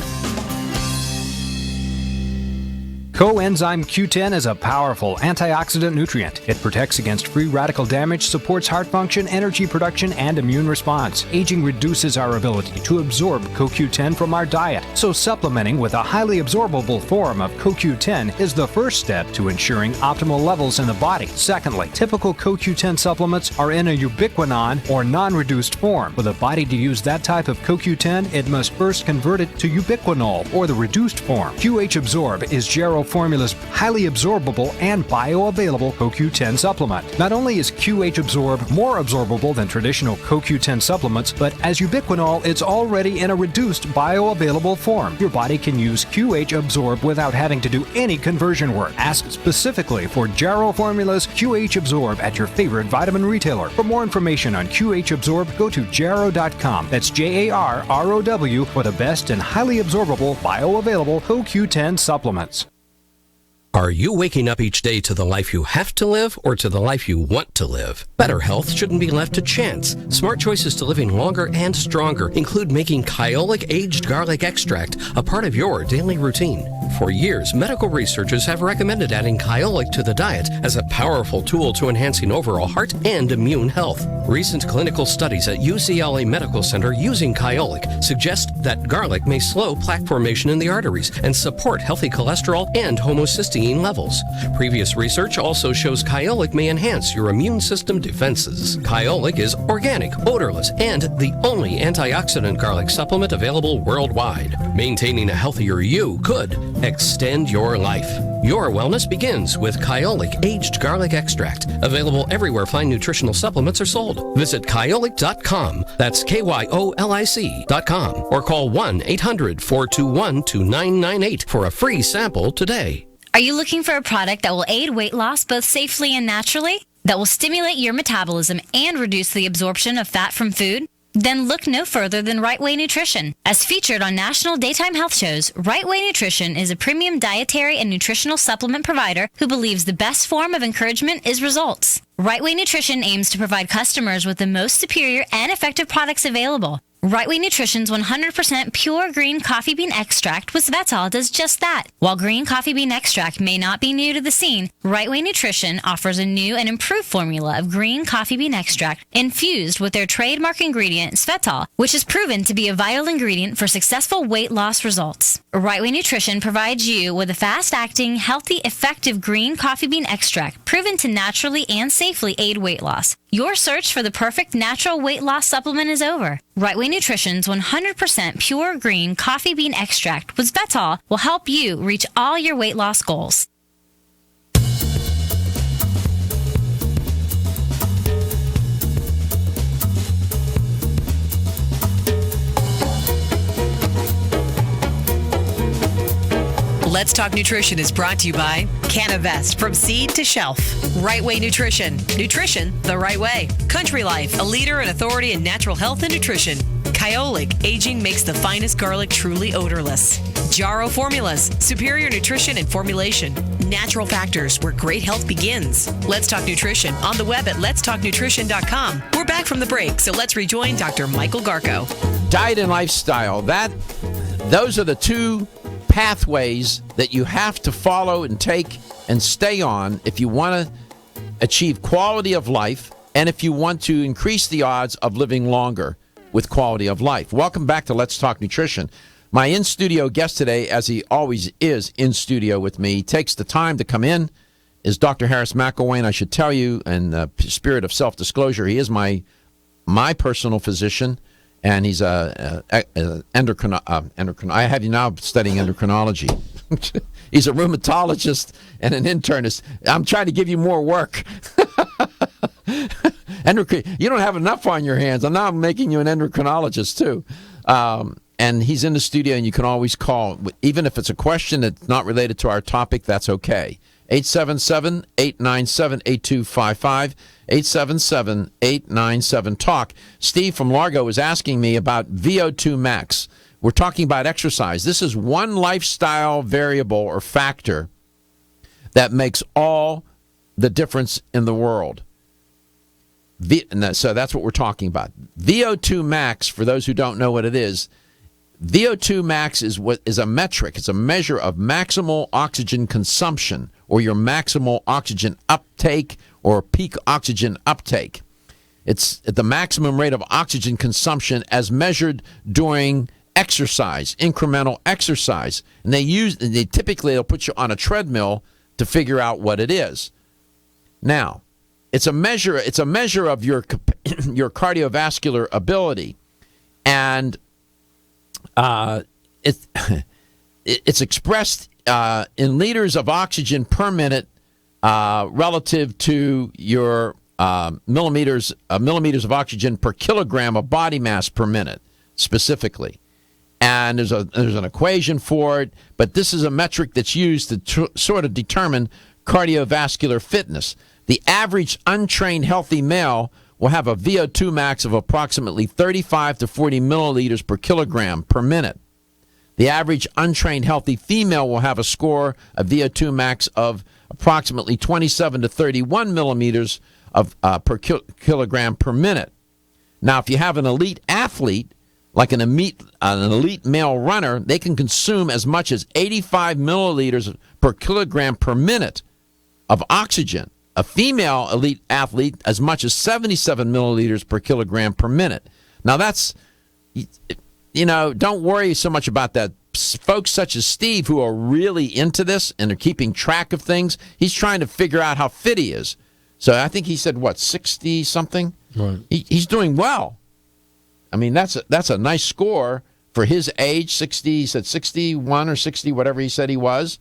Coenzyme Q10 is a powerful antioxidant nutrient. It protects against free radical damage, supports heart function, energy production, and immune response. Aging reduces our ability to absorb CoQ10 from our diet, so supplementing with a highly absorbable form of CoQ10 is the first step to ensuring optimal levels in the body. Secondly, typical CoQ10 supplements are in a ubiquinone or non-reduced form. For the body to use that type of CoQ10, it must first convert it to ubiquinol or the reduced form. QH Absorb is Jarrow Formula's highly absorbable and bioavailable CoQ10 supplement. Not only is QH Absorb more absorbable than traditional CoQ10 supplements, but as ubiquinol, it's already in a reduced bioavailable form. Your body can use QH Absorb without having to do any conversion work. Ask specifically for Jarrow Formula's QH Absorb at your favorite vitamin retailer. For more information on QH Absorb, go to jarrow.com. That's JARROW for the best and highly absorbable bioavailable CoQ10 supplements. Are you waking up each day to the life you have to live or to the life you want to live? Better health shouldn't be left to chance. Smart choices to living longer and stronger include making Kyolic aged garlic extract a part of your daily routine. For years, medical researchers have recommended adding Kyolic to the diet as a powerful tool to enhancing overall heart and immune health. Recent clinical studies at UCLA Medical Center using Kyolic suggest that garlic may slow plaque formation in the arteries and support healthy cholesterol and homocysteine levels. Previous research also shows Kyolic may enhance your immune system defenses. Kyolic is organic, odorless, and the only antioxidant garlic supplement available worldwide. Maintaining a healthier you could extend your life. Your wellness begins with Kyolic aged garlic extract, available everywhere fine nutritional supplements are sold. Visit Kyolic.com, that's KYOLIC.com, or call 1-800-421-2998 for a free sample today. Are you looking for a product that will aid weight loss both safely and naturally? That will stimulate your metabolism and reduce the absorption of fat from food? Then look no further than Right Way Nutrition. As featured on national daytime health shows, Right Way Nutrition is a premium dietary and nutritional supplement provider who believes the best form of encouragement is results. Right Way Nutrition aims to provide customers with the most superior and effective products available. Right Way Nutrition's 100% pure green coffee bean extract with Svetol does just that. While green coffee bean extract may not be new to the scene, Right Way Nutrition offers a new and improved formula of green coffee bean extract infused with their trademark ingredient Svetol, which is proven to be a vital ingredient for successful weight loss results. Right Way Nutrition provides you with a fast-acting, healthy, effective green coffee bean extract proven to naturally and safely aid weight loss. Your search for the perfect natural weight loss supplement is over. Right Way Nutrition's 100% pure green coffee bean extract with Svetol will help you reach all your weight loss goals. Let's Talk Nutrition is brought to you by Canavest, from seed to shelf. Right Way Nutrition. Nutrition the right way. Country Life, a leader and authority in natural health and nutrition. Kyolic, aging makes the finest garlic truly odorless. Jarrow Formulas, superior nutrition and formulation. Natural Factors, where great health begins. Let's Talk Nutrition, on the web at letstalknutrition.com. We're back from the break, so let's rejoin Dr. Michael Garko. Diet and lifestyle, those are the two pathways that you have to follow and take and stay on if you want to achieve quality of life and if you want to increase the odds of living longer with quality of life. Welcome back to Let's Talk Nutrition. My in-studio guest today, as he always is in studio with me, takes the time to come in, is Dr. Harris McIlwain. I should tell you, in the spirit of self-disclosure, he is my personal physician, and he's a endocrinologist. I have you now studying endocrinology. He's a rheumatologist and an internist. I'm trying to give you more work. You don't have enough on your hands. I'm making you an endocrinologist too. And he's in the studio, and you can always call. Even if it's a question that's not related to our topic, that's okay. 877-897-8255, 877-897-TALK. Steve from Largo was asking me about VO2 max. We're talking about exercise. This is one lifestyle variable or factor that makes all the difference in the world. So that's what we're talking about. VO2 max, for those who don't know what it is, VO2 max is a metric. It's a measure of maximal oxygen consumption, or your maximal oxygen uptake, or peak oxygen uptake. It's the maximum rate of oxygen consumption as measured during exercise, incremental exercise. And they'll put you on a treadmill to figure out what it is. Now, it's a measure of your cardiovascular ability, and it's expressed in liters of oxygen per minute relative to your millimeters of oxygen per kilogram of body mass per minute, specifically. And there's an equation for it, but this is a metric that's used to sort of determine cardiovascular fitness. The average untrained healthy male will have a VO2 max of approximately 35 to 40 milliliters per kilogram per minute. The average untrained healthy female will have a score of VO2 max of approximately 27 to 31 millimeters per kilogram per minute. Now, if you have an elite athlete, like an elite male runner, they can consume as much as 85 milliliters per kilogram per minute of oxygen. A female elite athlete, as much as 77 milliliters per kilogram per minute. Now that's, don't worry so much about that. Folks such as Steve, who are really into this and are keeping track of things, he's trying to figure out how fit he is. So I think he said, 60-something? Right. He's doing well. I mean, that's a nice score for his age, 60, he said 61 or 60, whatever he said he was.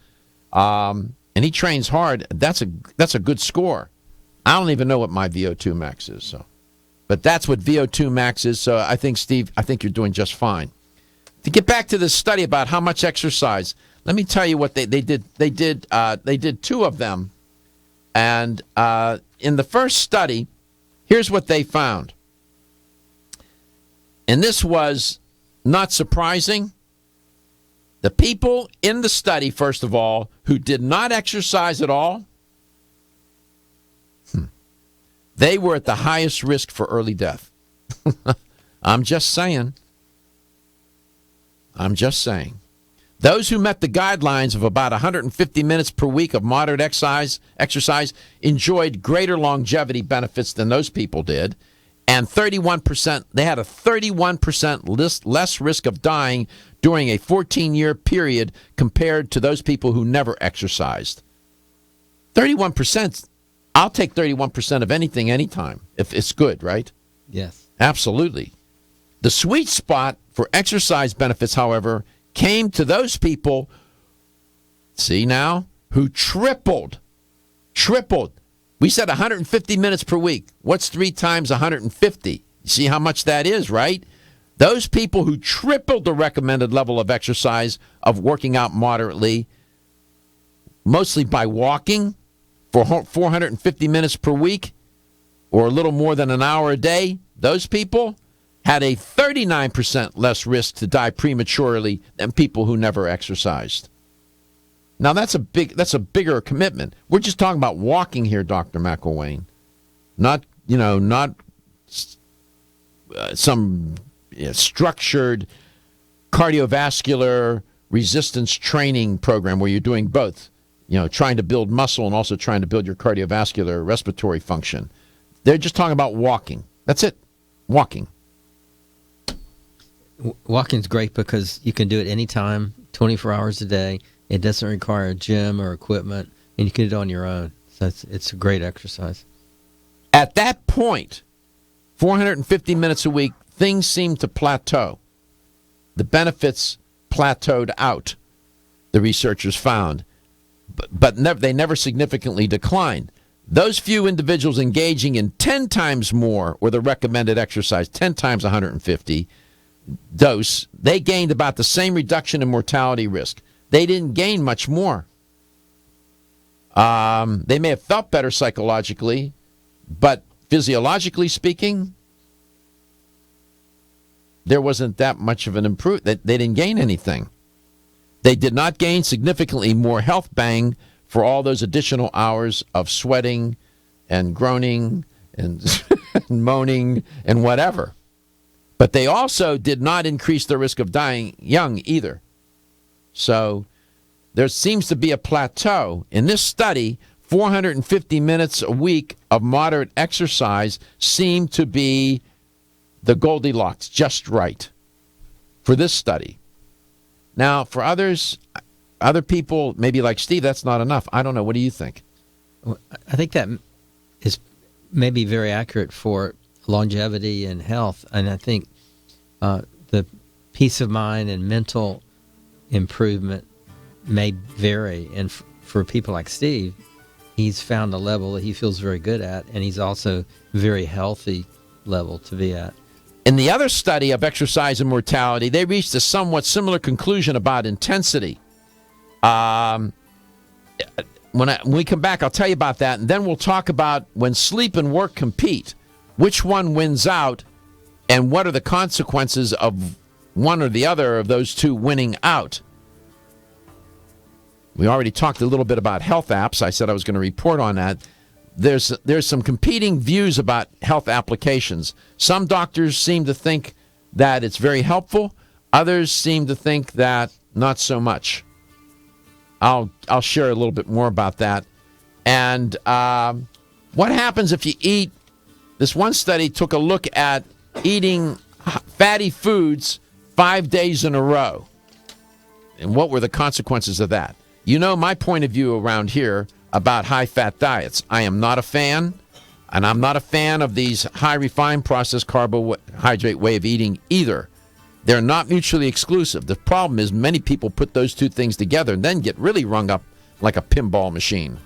And he trains hard. That's a good score. I don't even know what my VO2 max is, but that's what VO2 max is. So I think, Steve, you're doing just fine. To get back to this study about how much exercise, let me tell you what they did. They did two of them, and in the first study, here's what they found. And this was not surprising. The people in the study, first of all, who did not exercise at all, they were at the highest risk for early death. I'm just saying. Those who met the guidelines of about 150 minutes per week of moderate exercise enjoyed greater longevity benefits than those people did. And 31%, they had a 31% less risk of dying during a 14-year period compared to those people who never exercised. 31%, I'll take 31% of anything, anytime, if it's good, right? Yes. Absolutely. The sweet spot for exercise benefits, however, came to those people, see now, who tripled. We said 150 minutes per week. What's 3 times 150? You see how much that is, right? Those people who tripled the recommended level of exercise of working out moderately, mostly by walking for 450 minutes per week or a little more than an hour a day, those people had a 39% less risk to die prematurely than people who never exercised. Now that's a bigger commitment. We're just talking about walking here, Dr. McIlwain, not some structured cardiovascular resistance training program where you're doing both, trying to build muscle and also trying to build your cardiovascular respiratory function. They're just talking about walking. That's it, walking. Walking's great because you can do it anytime, 24 hours a day. It doesn't require a gym or equipment, and you can do it on your own. So it's a great exercise. At that point, 450 minutes a week, things seemed to plateau. The benefits plateaued out, the researchers found, but they never significantly declined. Those few individuals engaging in 10 times more, or the recommended exercise, 10 times 150 dose, they gained about the same reduction in mortality risk. They didn't gain much more. They may have felt better psychologically, but physiologically speaking, there wasn't that much of an improvement. They didn't gain anything. They did not gain significantly more health bang for all those additional hours of sweating and groaning and moaning and whatever. But they also did not increase the risk of dying young either. So there seems to be a plateau. In this study, 450 minutes a week of moderate exercise seemed to be the Goldilocks, just right, for this study. Now, for others, other people, maybe like Steve, that's not enough. I don't know. What do you think? I think that is maybe very accurate for longevity and health. And I think the peace of mind and mental improvement may vary. And for people like Steve, he's found a level that he feels very good at, and he's also very healthy level to be at. In the other study of exercise and mortality, they reached a somewhat similar conclusion about intensity. When we come back, I'll tell you about that, and then we'll talk about when sleep and work compete, which one wins out, and what are the consequences of one or the other of those two winning out. We already talked a little bit about health apps. I said I was going to report on that. There's some competing views about health applications. Some doctors seem to think that it's very helpful. Others seem to think that not so much. I'll share a little bit more about that. And what happens if you eat? This one study took a look at eating fatty foods 5 days in a row. And what were the consequences of that? You know my point of view around here about high-fat diets. I am not a fan, and I'm not a fan of these high-refined processed carbohydrate way of eating either. They're not mutually exclusive. The problem is many people put those two things together and then get really rung up like a pinball machine.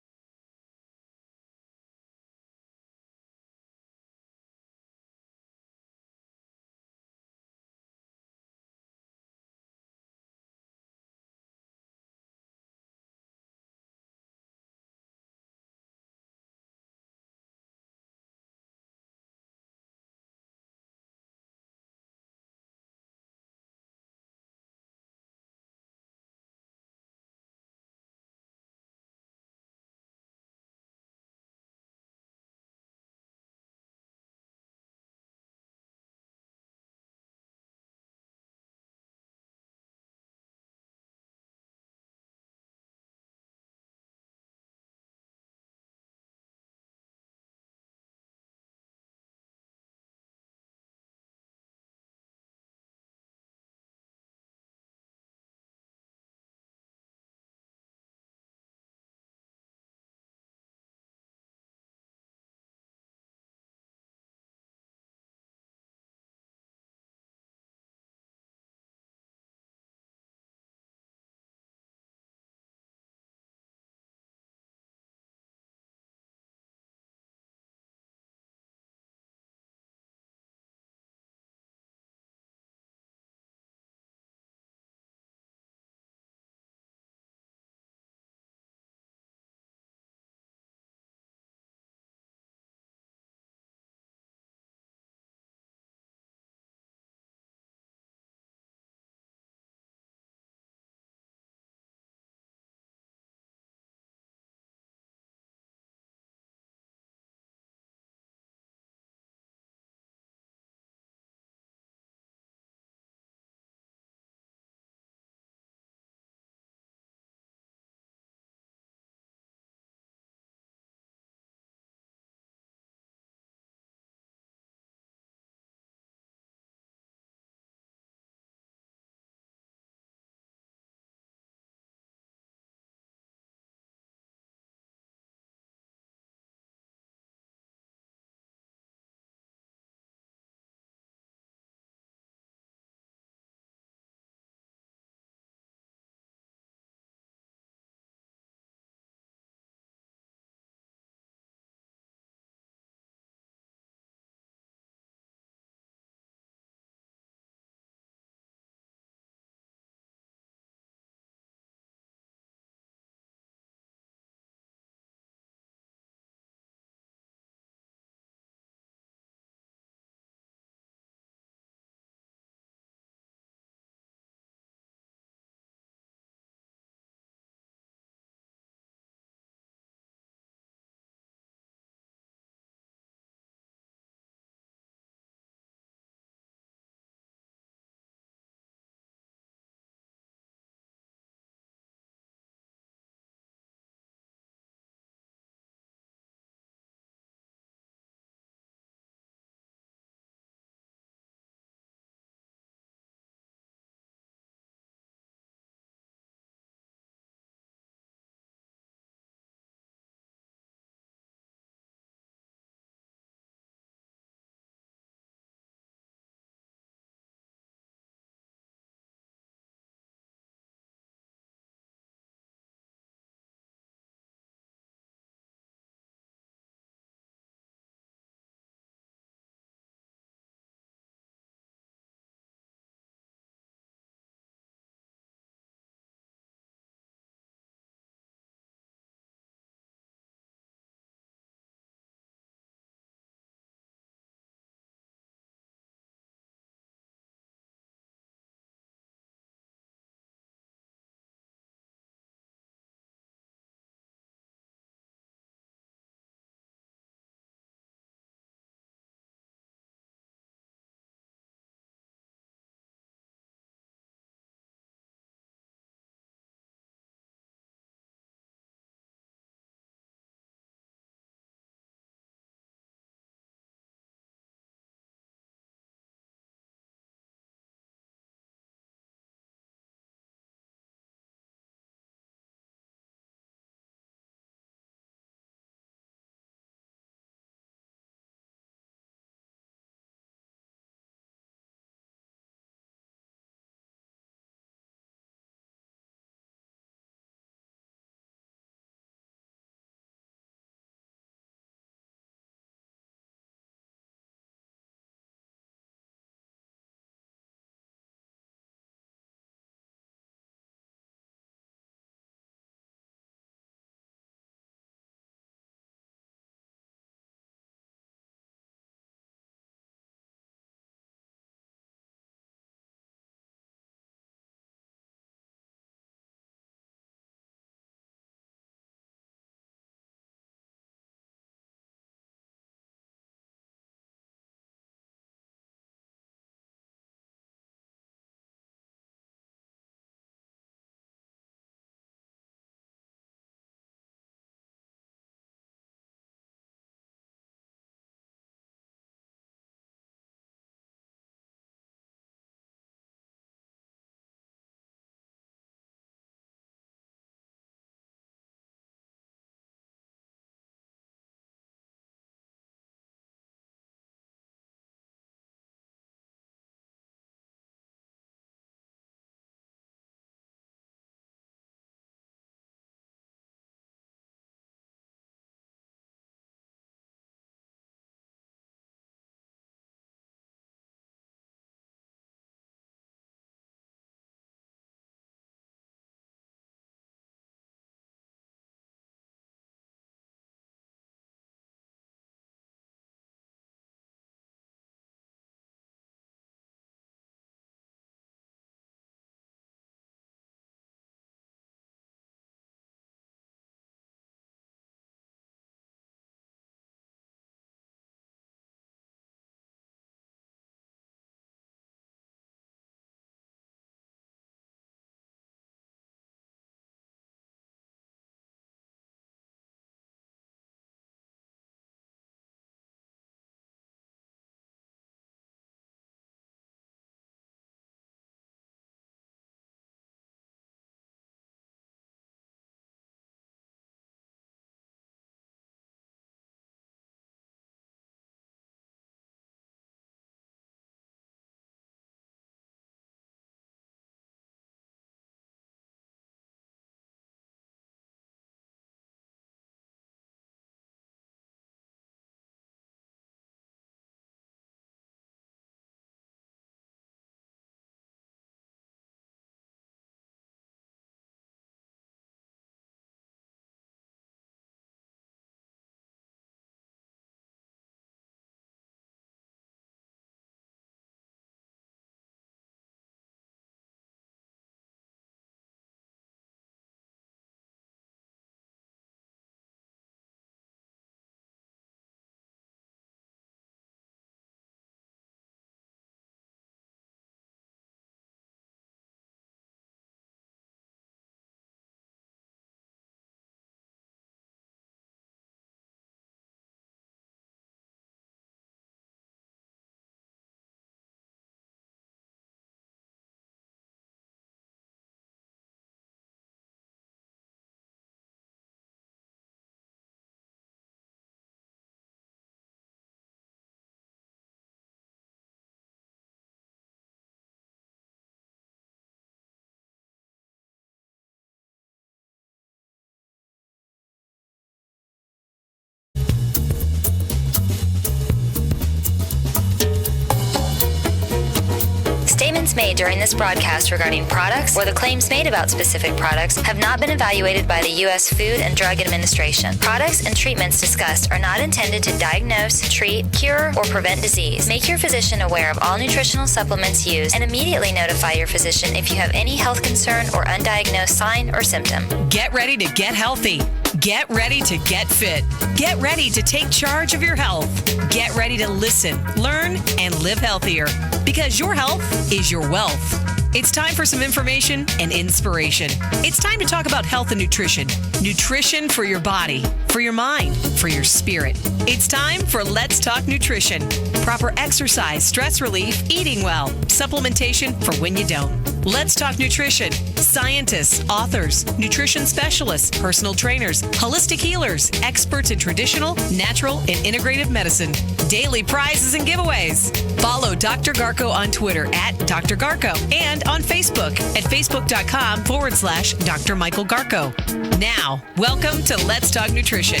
made during this broadcast regarding products or the claims made about specific products have not been evaluated by the U.S. Food and Drug Administration. Products and treatments discussed are not intended to diagnose, treat, cure, or prevent disease. Make your physician aware of all nutritional supplements used and immediately notify your physician if you have any health concern or undiagnosed sign or symptom. Get ready to get healthy. Get ready to get fit. Get ready to take charge of your health. Get ready to listen, learn, and live healthier because your health is your wealth. It's time for some information and inspiration. It's time to talk about health and nutrition. Nutrition for your body, for your mind, for your spirit. It's time for Let's Talk Nutrition. Proper exercise, stress relief, eating well, supplementation for when you don't. Let's Talk Nutrition. Scientists, authors, nutrition specialists, personal trainers, holistic healers, experts in traditional, natural, and integrative medicine. Daily prizes and giveaways. Follow Dr. Garko on Twitter at Dr. Garko and on Facebook at facebook.com/Dr. Michael Garko. Now, welcome to Let's Talk Nutrition.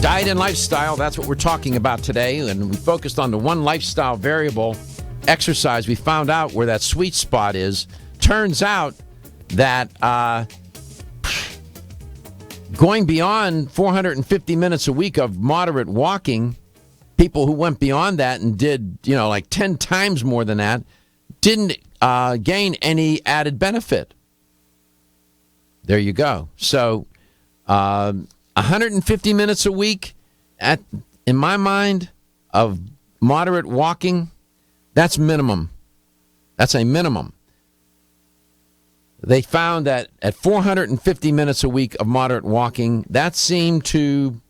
Diet and lifestyle, that's what we're talking about today. And we focused on the one lifestyle variable, exercise. We found out where that sweet spot is. Turns out that going beyond 450 minutes a week of moderate walking, people who went beyond that and did, like 10 times more than that, didn't gain any added benefit. There you go. So 150 minutes a week, in my mind, of moderate walking, that's minimum. That's a minimum. They found that at 450 minutes a week of moderate walking, that seemed to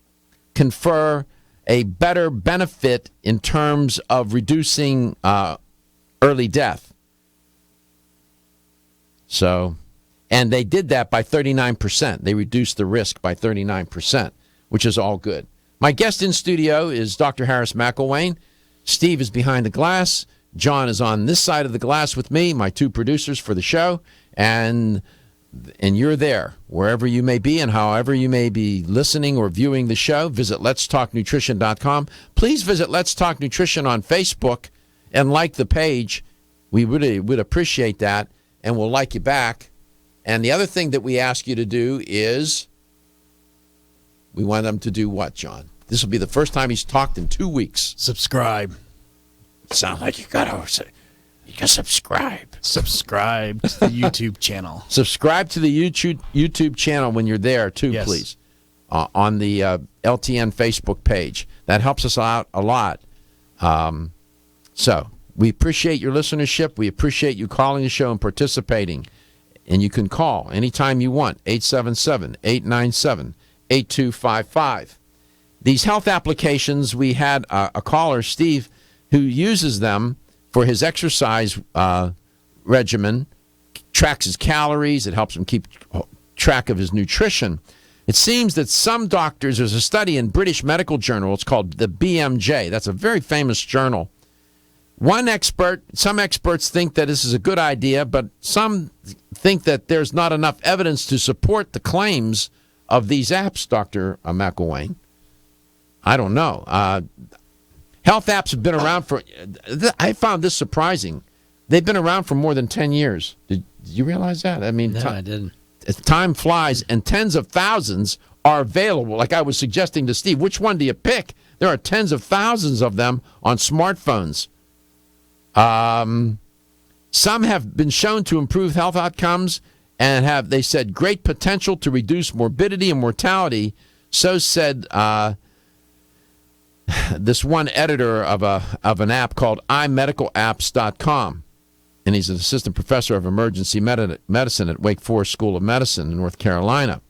confer a better benefit in terms of reducing early death. So, and they did that by 39%. They reduced the risk by 39%, which is all good. My guest in studio is Dr. Harris McIlwain. Steve is behind the glass. John is on this side of the glass with me, my two producers for the show. And you're there, wherever you may be and however you may be listening or viewing the show. Visit letstalknutrition.com. Please visit Let's Talk Nutrition on Facebook and like the page. We really would appreciate that, and we'll like you back. And the other thing that we ask you to do is, we want them to do what, John? This will be the first time he's talked in 2 weeks. Subscribe. Sound like you got to say. You can subscribe. Subscribe to the YouTube channel. Subscribe to the YouTube channel when you're there, too, yes. Please. On the LTN Facebook page. That helps us out a lot. So, we appreciate your listenership. We appreciate you calling the show and participating. And you can call anytime you want, 877-897-8255. These health applications, we had a caller, Steve, who uses them for his exercise regimen, tracks his calories. It helps him keep track of his nutrition. It seems that some doctors, there's a study in British Medical Journal, it's called the BMJ. That's a very famous journal. Some experts think that this is a good idea, but some think that there's not enough evidence to support the claims of these apps, Dr. McIlwain. I don't know. Health apps have been around for, I found this surprising. They've been around for more than 10 years. Did you realize that? I mean, no, I didn't. Time flies, and tens of thousands are available. Like I was suggesting to Steve, which one do you pick? There are tens of thousands of them on smartphones. Some have been shown to improve health outcomes and have, they said, great potential to reduce morbidity and mortality. So said this one editor of an app called imedicalapps.com, and he's an assistant professor of emergency medicine at Wake Forest School of Medicine in North Carolina,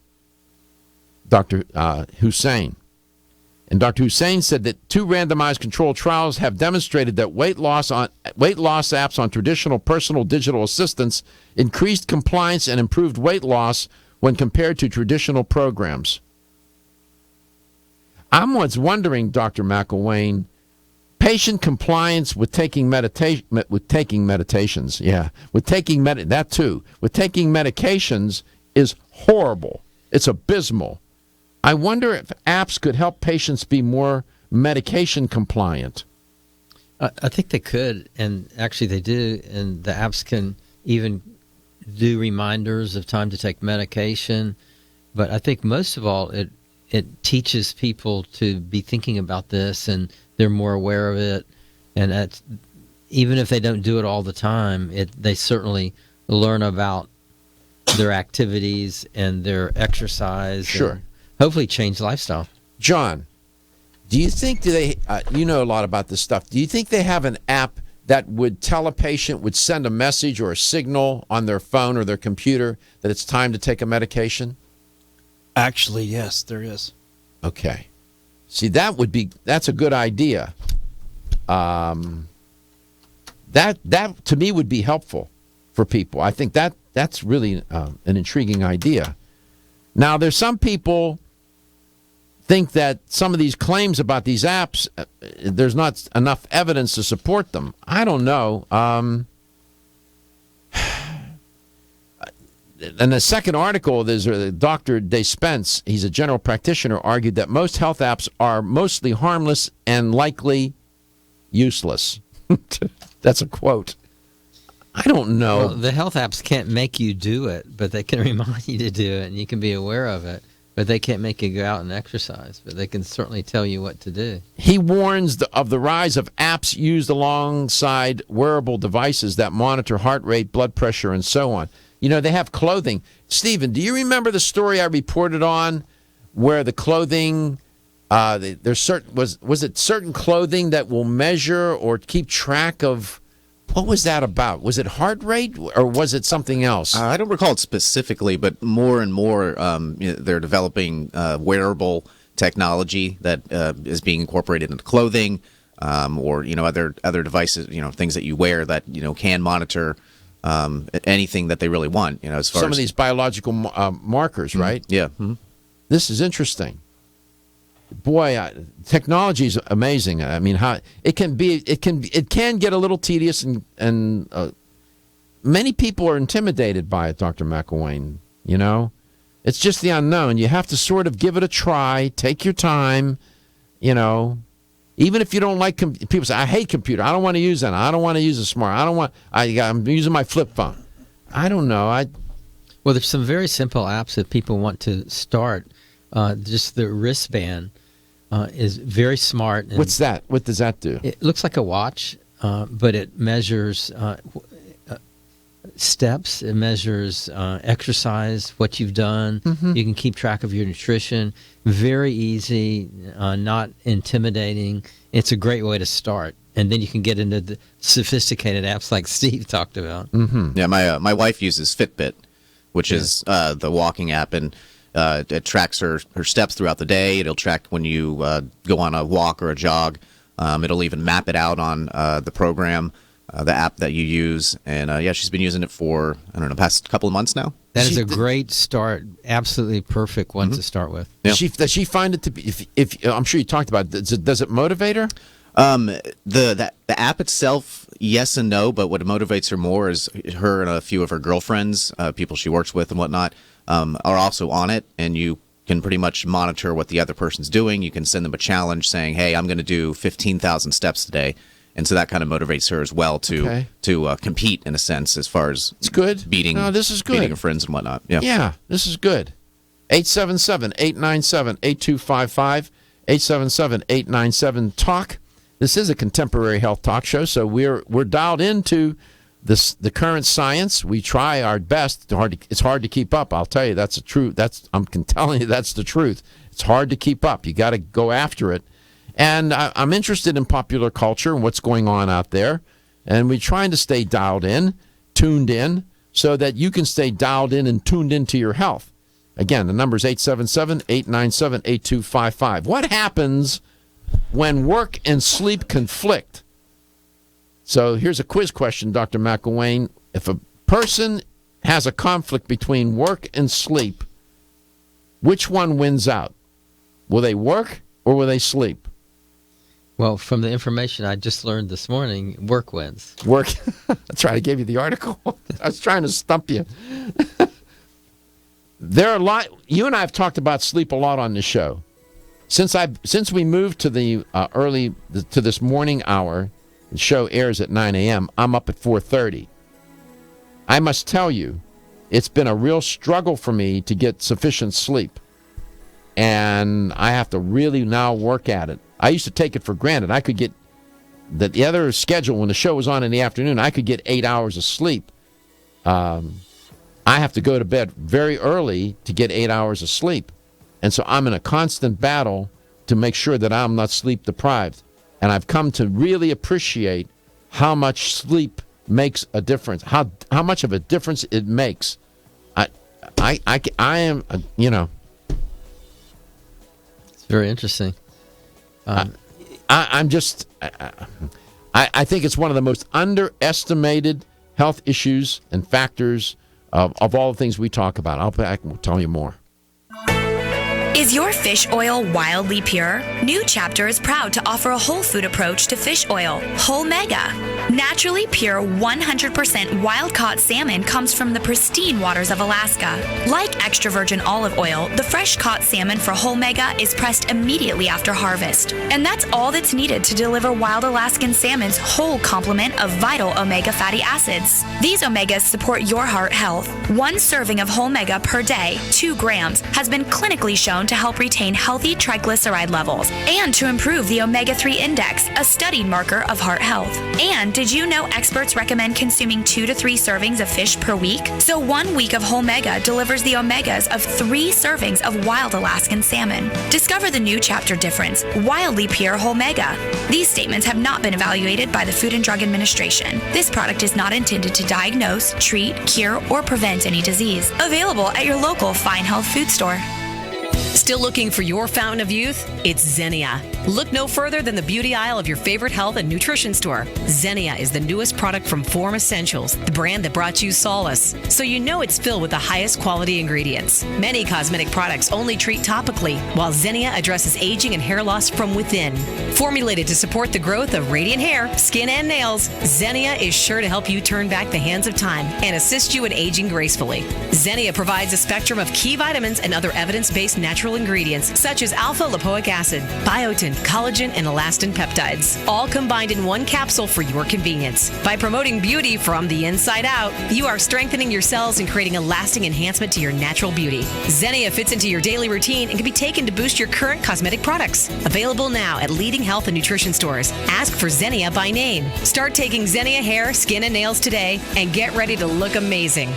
Dr. Hussein. And Dr. Hussein said that 2 randomized controlled trials have demonstrated that weight loss apps on traditional personal digital assistants increased compliance and improved weight loss when compared to traditional programs. I was wondering, Dr. McIlwain, patient compliance with taking medications is horrible. It's abysmal. I wonder if apps could help patients be more medication compliant. I think they could, and actually they do, and the apps can even do reminders of time to take medication. But I think most of all, it teaches people to be thinking about this, and they're more aware of it. And that's, even if they don't do it all the time, they certainly learn about their activities and their exercise. Sure. And hopefully change lifestyle. John, do you think you know a lot about this stuff. Do you think they have an app that would tell a patient, would send a message or a signal on their phone or their computer that it's time to take a medication? Actually, yes, there is. Okay. See, that's a good idea. That to me would be helpful for people. I think that's really an intriguing idea. Now, there's some people think that some of these claims about these apps, there's not enough evidence to support them. I don't know. In the second article, there's Dr. Despence, he's a general practitioner, argued that most health apps are mostly harmless and likely useless. That's a quote. I don't know. Well, the health apps can't make you do it, but they can remind you to do it, and you can be aware of it. But they can't make you go out and exercise, but they can certainly tell you what to do. He warns of the rise of apps used alongside wearable devices that monitor heart rate, blood pressure, and so on. You know, they have clothing. Stephen, do you remember the story I reported on where the clothing, there's certain, was it certain clothing that will measure or keep track of, what was that about? Was it heart rate or was it something else? I don't recall it specifically, but more and more they're developing wearable technology that is being incorporated into clothing or, other devices, things that you wear that, can monitor anything that they really want, as far some as of these biological markers, right? Yeah. Mm-hmm. This is interesting. Boy, technology is amazing. I mean, how it can get a little tedious, and many people are intimidated by it, Dr. McIlwain. It's just the unknown. You have to sort of give it a try, take your time. Even if you don't like people say, I hate computer. I don't want to use that. I don't want to use a smart. I'm using my flip phone. I don't know. Well, there's some very simple apps that people want to start. Just the wristband is very smart. And what's that? What does that do? It looks like a watch, but it measures steps. It measures exercise, what you've done. Mm-hmm. You can keep track of your nutrition. Very easy, not intimidating. It's a great way to start. And then you can get into the sophisticated apps like Steve talked about. Mm-hmm. Yeah, my wife uses Fitbit, which is the walking app, and it tracks her steps throughout the day. It'll track when you go on a walk or a jog. It'll even map it out on the program, the app that you use. And she's been using it for, past couple of months now. That is a great start. Absolutely perfect one to start with. Yeah. Does she find it to be, if I'm sure you talked about it, does it motivate her? The app itself, yes and no, but what motivates her more is her and a few of her girlfriends, people she works with and whatnot, are also on it, and you can pretty much monitor what the other person's doing. You can send them a challenge saying, hey, I'm going to do 15,000 steps today. And so that kind of motivates her as well to compete, in a sense, as far as it's good. Beating her friends and whatnot. Yeah, this is good. 877-897-8255, 877-897-TALK. This is a contemporary health talk show, so we're dialed into the current science. We try our best. It's hard to keep up. I'll tell you, that's the truth. I'm telling you, that's the truth. It's hard to keep up. You got to go after it. And I'm interested in popular culture and what's going on out there. And we're trying to stay dialed in, tuned in, so that you can stay dialed in and tuned into your health. Again, the number is 877-897-8255. What happens when work and sleep conflict? So here's a quiz question, Dr. McIlwain. If a person has a conflict between work and sleep, which one wins out? Will they work or will they sleep? Well, from the information I just learned this morning, work wins. Work. That's right. I gave you the article. I was trying to stump you. There are a lot. You and I have talked about sleep a lot on the show. Since we moved to the to this morning hour, The show airs at 9 a.m. I'm up at 4:30. I must tell you, it's been a real struggle for me to get sufficient sleep. And I have to really now work at it. I used to take it for granted. I could get the other schedule when the show was on in the afternoon, I could get 8 hours of sleep. I have to go to bed very early to get 8 hours of sleep. And so I'm in a constant battle to make sure that I'm not sleep deprived. And I've come to really appreciate how much sleep makes a difference, how much of a difference it makes. I am, you know. It's very interesting. I'm just, I think it's one of the most underestimated health issues and factors of all the things we talk about. I'll back and we'll tell you more. Is your fish oil wildly pure? New Chapter is proud to offer a whole food approach to fish oil, Whole Mega. Naturally pure 100% wild-caught salmon comes from the pristine waters of Alaska. Like extra virgin olive oil, the fresh-caught salmon for Whole Mega is pressed immediately after harvest. And that's all that's needed to deliver wild Alaskan salmon's whole complement of vital omega fatty acids. These omegas support your heart health. One serving of Whole Mega per day, 2 grams, has been clinically shown to help retain healthy triglyceride levels and to improve the omega-3 index, a studied marker of heart health. And did you know experts recommend consuming 2 to 3 servings of fish per week? So 1 week of Whole Mega delivers the omegas of 3 servings of wild Alaskan salmon. Discover the New Chapter difference, wildly pure Whole Mega. These statements have not been evaluated by the Food and Drug Administration. This product is not intended to diagnose, treat, cure, or prevent any disease. Available at your local Fine Health food store. Still looking for your fountain of youth? It's Xenia. Look no further than the beauty aisle of your favorite health and nutrition store. Xenia is the newest product from Form Essentials, the brand that brought you Solus. So you know it's filled with the highest quality ingredients. Many cosmetic products only treat topically, while Xenia addresses aging and hair loss from within. Formulated to support the growth of radiant hair, skin, and nails, Xenia is sure to help you turn back the hands of time and assist you in aging gracefully. Xenia provides a spectrum of key vitamins and other evidence-based natural ingredients such as alpha-lipoic acid, biotin, collagen, and elastin peptides, all combined in one capsule for your convenience. By promoting beauty from the inside out, you are strengthening your cells and creating a lasting enhancement to your natural beauty. Xenia fits into your daily routine and can be taken to boost your current cosmetic products. Available now at leading health and nutrition stores. Ask for Xenia by name. Start taking Xenia hair, skin, and nails today and get ready to look amazing.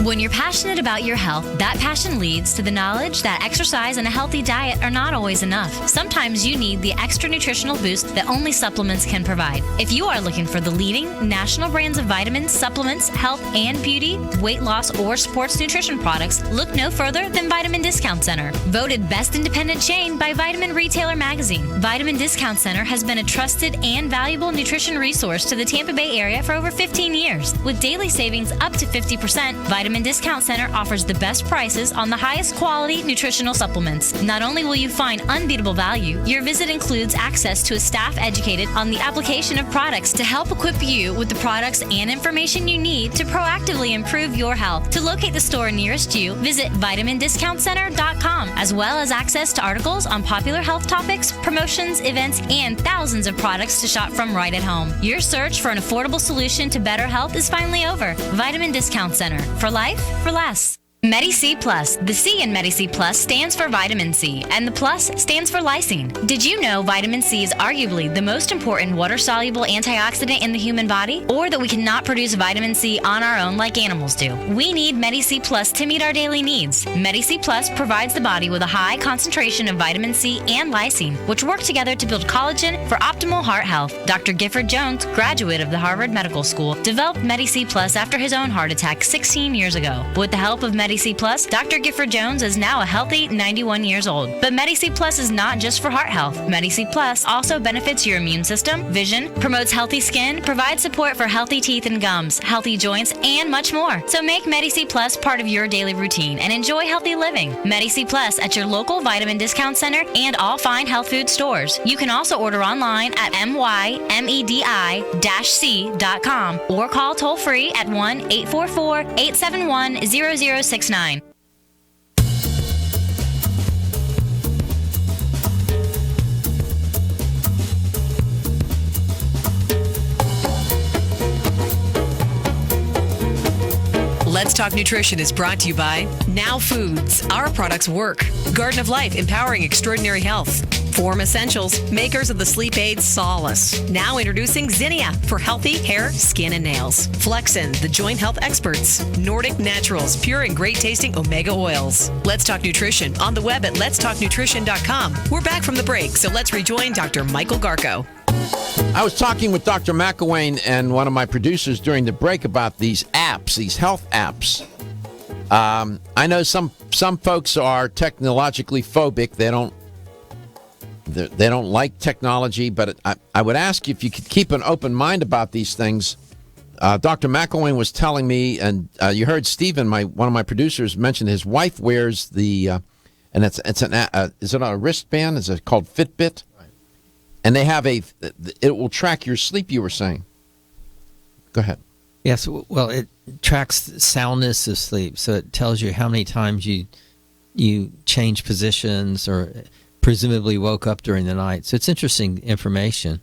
When you're passionate about your health, that passion leads to the knowledge that exercise and a healthy diet are not always enough. Sometimes you need the extra nutritional boost that only supplements can provide. If you are looking for the leading national brands of vitamins, supplements, health and beauty, weight loss, or sports nutrition products, look no further than Vitamin Discount Center. Voted best independent chain by Vitamin Retailer Magazine, Vitamin Discount Center has been a trusted and valuable nutrition resource to the Tampa Bay area for over 15 years. With daily savings up to 50%, Vitamin Discount Center offers the best prices on the highest quality nutritional supplements. Not only will you find unbeatable value, your visit includes access to a staff educated on the application of products to help equip you with the products and information you need to proactively improve your health. To locate the store nearest you, visit vitamindiscountcenter.com, as well as access to articles on popular health topics, promotions, events, and thousands of products to shop from right at home. Your search for an affordable solution to better health is finally over. Vitamin Discount Center. For life, for less. Medi-C Plus. The C in Medi-C Plus stands for vitamin C, and the plus stands for lysine. Did you know vitamin C is arguably the most important water-soluble antioxidant in the human body? Or that we cannot produce vitamin C on our own like animals do? We need Medi-C Plus to meet our daily needs. Medi-C Plus provides the body with a high concentration of vitamin C and lysine, which work together to build collagen for optimal heart health. Dr. Gifford Jones, graduate of the Harvard Medical School, developed Medi-C Plus after his own heart attack 16 years ago. With the help of Medi-C Plus, Dr. Gifford Jones is now a healthy 91 years old. But Medi-C Plus is not just for heart health. Medi-C Plus also benefits your immune system, vision, promotes healthy skin, provides support for healthy teeth and gums, healthy joints, and much more. So make Medi-C Plus part of your daily routine and enjoy healthy living. Medi-C Plus at your local Vitamin Discount Center and all fine health food stores. You can also order online at mymedi-c.com or call toll free at 1-844-871-0069. Let's Talk Nutrition is brought to you by Now Foods. Our products work. Garden of Life, empowering extraordinary health. Form Essentials, makers of the sleep aid Solus. Now introducing Zinnia for healthy hair, skin, and nails. Flexin, the joint health experts. Nordic Naturals, pure and great tasting omega oils. Let's Talk Nutrition on the web at letstalknutrition.com. We're back from the break, so let's rejoin Dr. Michael Garko. I was talking with Dr. McIlwain and one of my producers during the break about these apps, these health apps. I know some folks are technologically phobic. They don't like technology, but I would ask you if you could keep an open mind about these things. Dr. McIlwain was telling me, and you heard Stephen, one of my producers, mention his wife wears the, and is it a wristband? Is it called Fitbit? And they have it will track your sleep, you were saying. Go ahead. Yes, well, it tracks soundness of sleep, so it tells you how many times you change positions or presumably woke up during the night. So it's interesting information.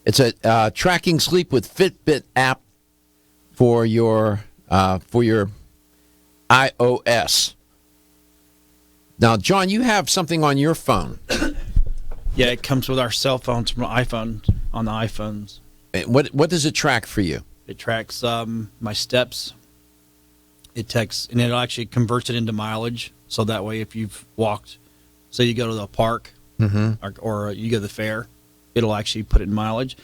It's a tracking sleep with Fitbit app for your iOS. Now, John, you have something on your phone. Yeah, it comes with our cell phones from iPhone on the iPhones. What does it track for you? It tracks my steps. It actually converts it into mileage. So that way, if you've walked, say you go to the park or you go to the fair, it'll actually put it in mileage.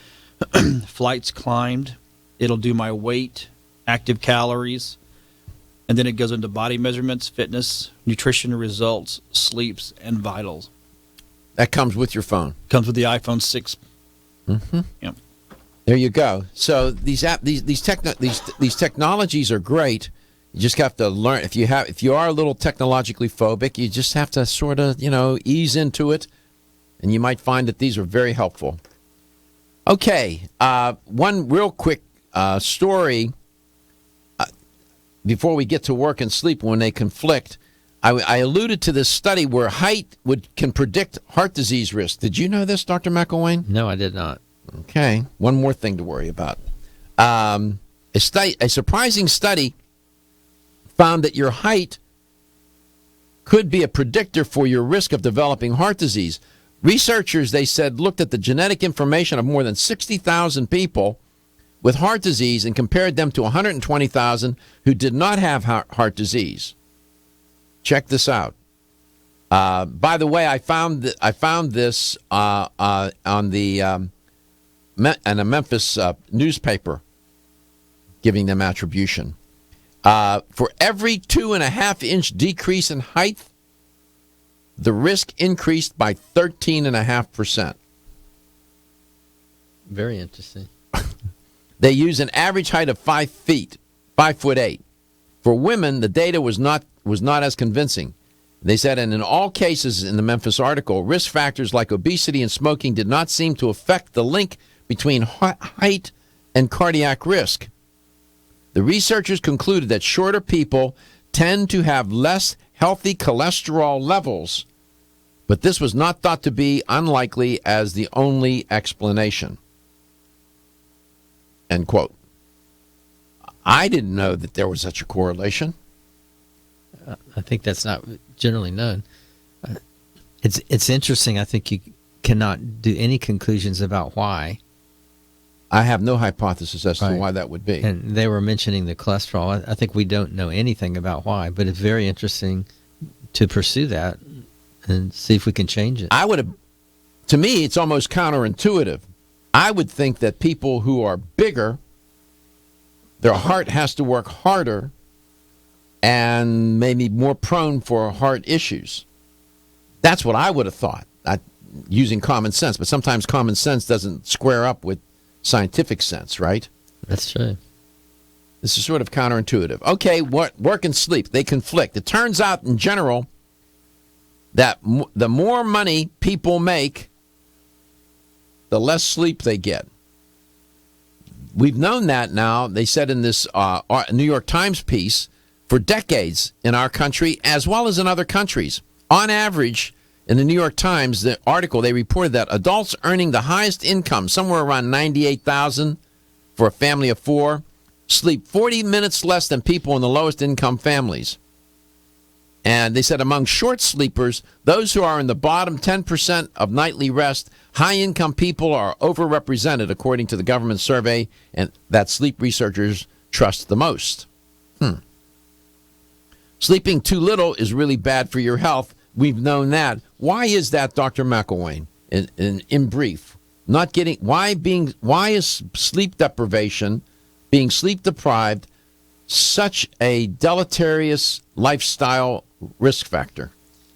Flights climbed. It'll do my weight, active calories, and then it goes into body measurements, fitness, nutrition results, sleeps, and vitals. That comes with your phone. Comes with the iPhone 6. Mm-hmm. Yep. There you go. So these technologies are great. You just have to learn. If you are a little technologically phobic, you just have to sort of ease into it, and you might find that these are very helpful. Okay, one real quick story before we get to work and sleep when they conflict. I alluded to this study where height can predict heart disease risk. Did you know this, Dr. McIlwain? No, I did not. Okay, one more thing to worry about. A surprising study found that your height could be a predictor for your risk of developing heart disease. Researchers, they said, looked at the genetic information of more than 60,000 people with heart disease and compared them to 120,000 who did not have heart disease. Check this out. By the way, I found this on the in a Memphis newspaper, giving them attribution. For every 2.5-inch decrease in height, the risk increased by 13.5%. Very interesting. They use an average height of 5 feet, 5'8". For women, the data was not as convincing. They said, and in all cases in the Memphis article, risk factors like obesity and smoking did not seem to affect the link between height and cardiac risk. The researchers concluded that shorter people tend to have less healthy cholesterol levels, but this was not thought to be unlikely as the only explanation. End quote. I didn't know that there was such a correlation. I think that's not generally known. It's interesting. I think you cannot do any conclusions about why. I have no hypothesis as to why that would be. And they were mentioning the cholesterol. I think we don't know anything about why, but it's very interesting to pursue that and see if we can change it. To me, it's almost counterintuitive. I would think that people who are bigger, their heart has to work harder and maybe more prone for heart issues. That's what I would have thought, using common sense. But sometimes common sense doesn't square up with scientific sense, right? That's true. This is sort of counterintuitive. Okay, work and sleep, they conflict. It turns out, in general, that the more money people make, the less sleep they get. We've known that now, they said in this New York Times piece, for decades in our country as well as in other countries. On average, in the New York Times, the article, they reported that adults earning the highest income, somewhere around $98,000 for a family of 4, sleep 40 minutes less than people in the lowest income families. And they said among short sleepers, those who are in the bottom 10% of nightly rest, high-income people are overrepresented, according to the government survey, and that sleep researchers trust the most. Sleeping too little is really bad for your health. We've known that. Why is that, Dr. McIlwain? In brief, why is sleep deprivation, being sleep deprived, such a deleterious lifestyle risk factor?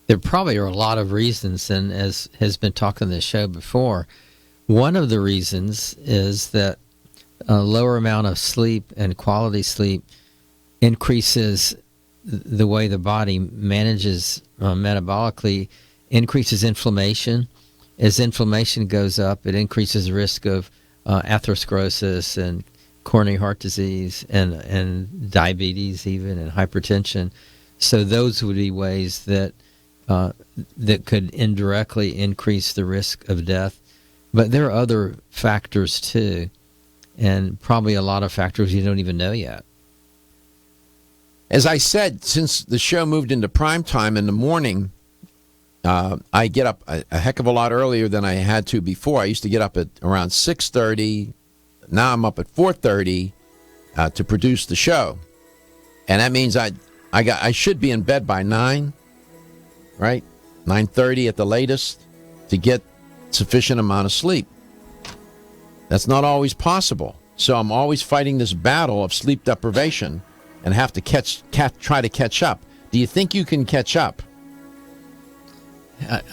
There probably are a lot of reasons, and as has been talked on this show before, one of the reasons is that a lower amount of sleep and quality sleep increases the way the body manages metabolically, increases inflammation. As inflammation goes up, it increases the risk of atherosclerosis and coronary heart disease and diabetes even, and hypertension. So those would be ways that that could indirectly increase the risk of death. But there are other factors too, and probably a lot of factors you don't even know yet. As I said, since the show moved into prime time in the morning, I get up a heck of a lot earlier than I had to before. I used to get up at around 6:30. Now I'm up at 4:30 to produce the show, and that means I should be in bed by 9, right? 9:30 at the latest to get sufficient amount of sleep. That's not always possible. So I'm always fighting this battle of sleep deprivation and have to try to catch up. Do you think you can catch up?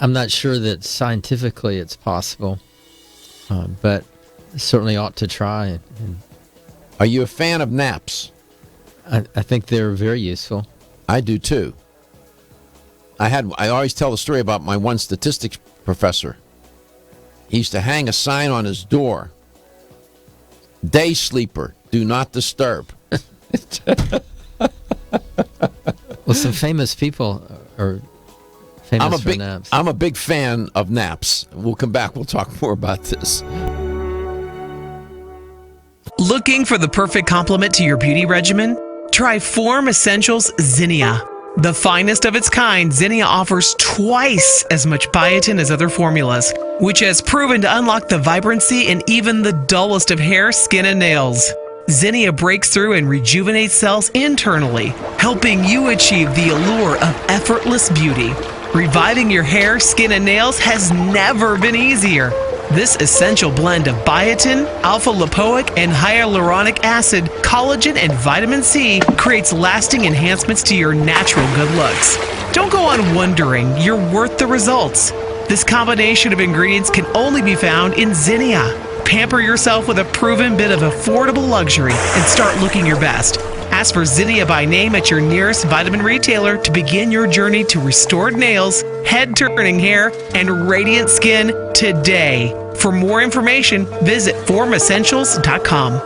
I'm not sure that scientifically it's possible, but certainly ought to try. Are you a fan of naps? I think they're very useful. I do too. I always tell the story about my one statistics professor. He used to hang a sign on his door: "Day sleeper, do not disturb." Well, some famous people are famous for naps. I'm a big fan of naps. We'll come back. We'll talk more about this. Looking for the perfect complement to your beauty regimen? Try Form Essentials Zinnia. The finest of its kind, Zinnia offers twice as much biotin as other formulas, which has proven to unlock the vibrancy in even the dullest of hair, skin, and nails. Zinnia breaks through and rejuvenates cells internally, helping you achieve the allure of effortless beauty. Reviving your hair, skin, and nails has never been easier. This essential blend of biotin, alpha-lipoic, and hyaluronic acid, collagen, and vitamin C creates lasting enhancements to your natural good looks. Don't go on wondering, you're worth the results. This combination of ingredients can only be found in Zinnia. Pamper yourself with a proven bit of affordable luxury and start looking your best. Ask for Zinnia by name at your nearest vitamin retailer to begin your journey to restored nails, head-turning hair, and radiant skin today. For more information, visit formessentials.com.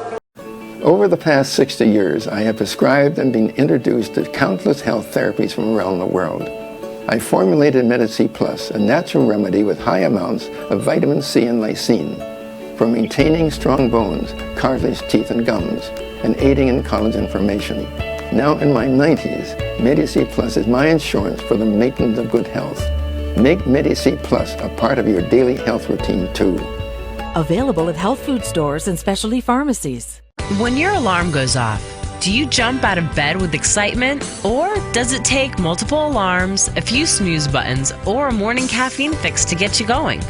Over the past 60 years, I have prescribed and been introduced to countless health therapies from around the world. I formulated Medi-C Plus, a natural remedy with high amounts of vitamin C and lysine, for maintaining strong bones, cartilage, teeth, and gums, and aiding in collagen formation. Now in my 90s, Medi-C Plus is my insurance for the maintenance of good health. Make Medi-C Plus a part of your daily health routine too. Available at health food stores and specialty pharmacies. When your alarm goes off, do you jump out of bed with excitement? Or does it take multiple alarms, a few snooze buttons, or a morning caffeine fix to get you going?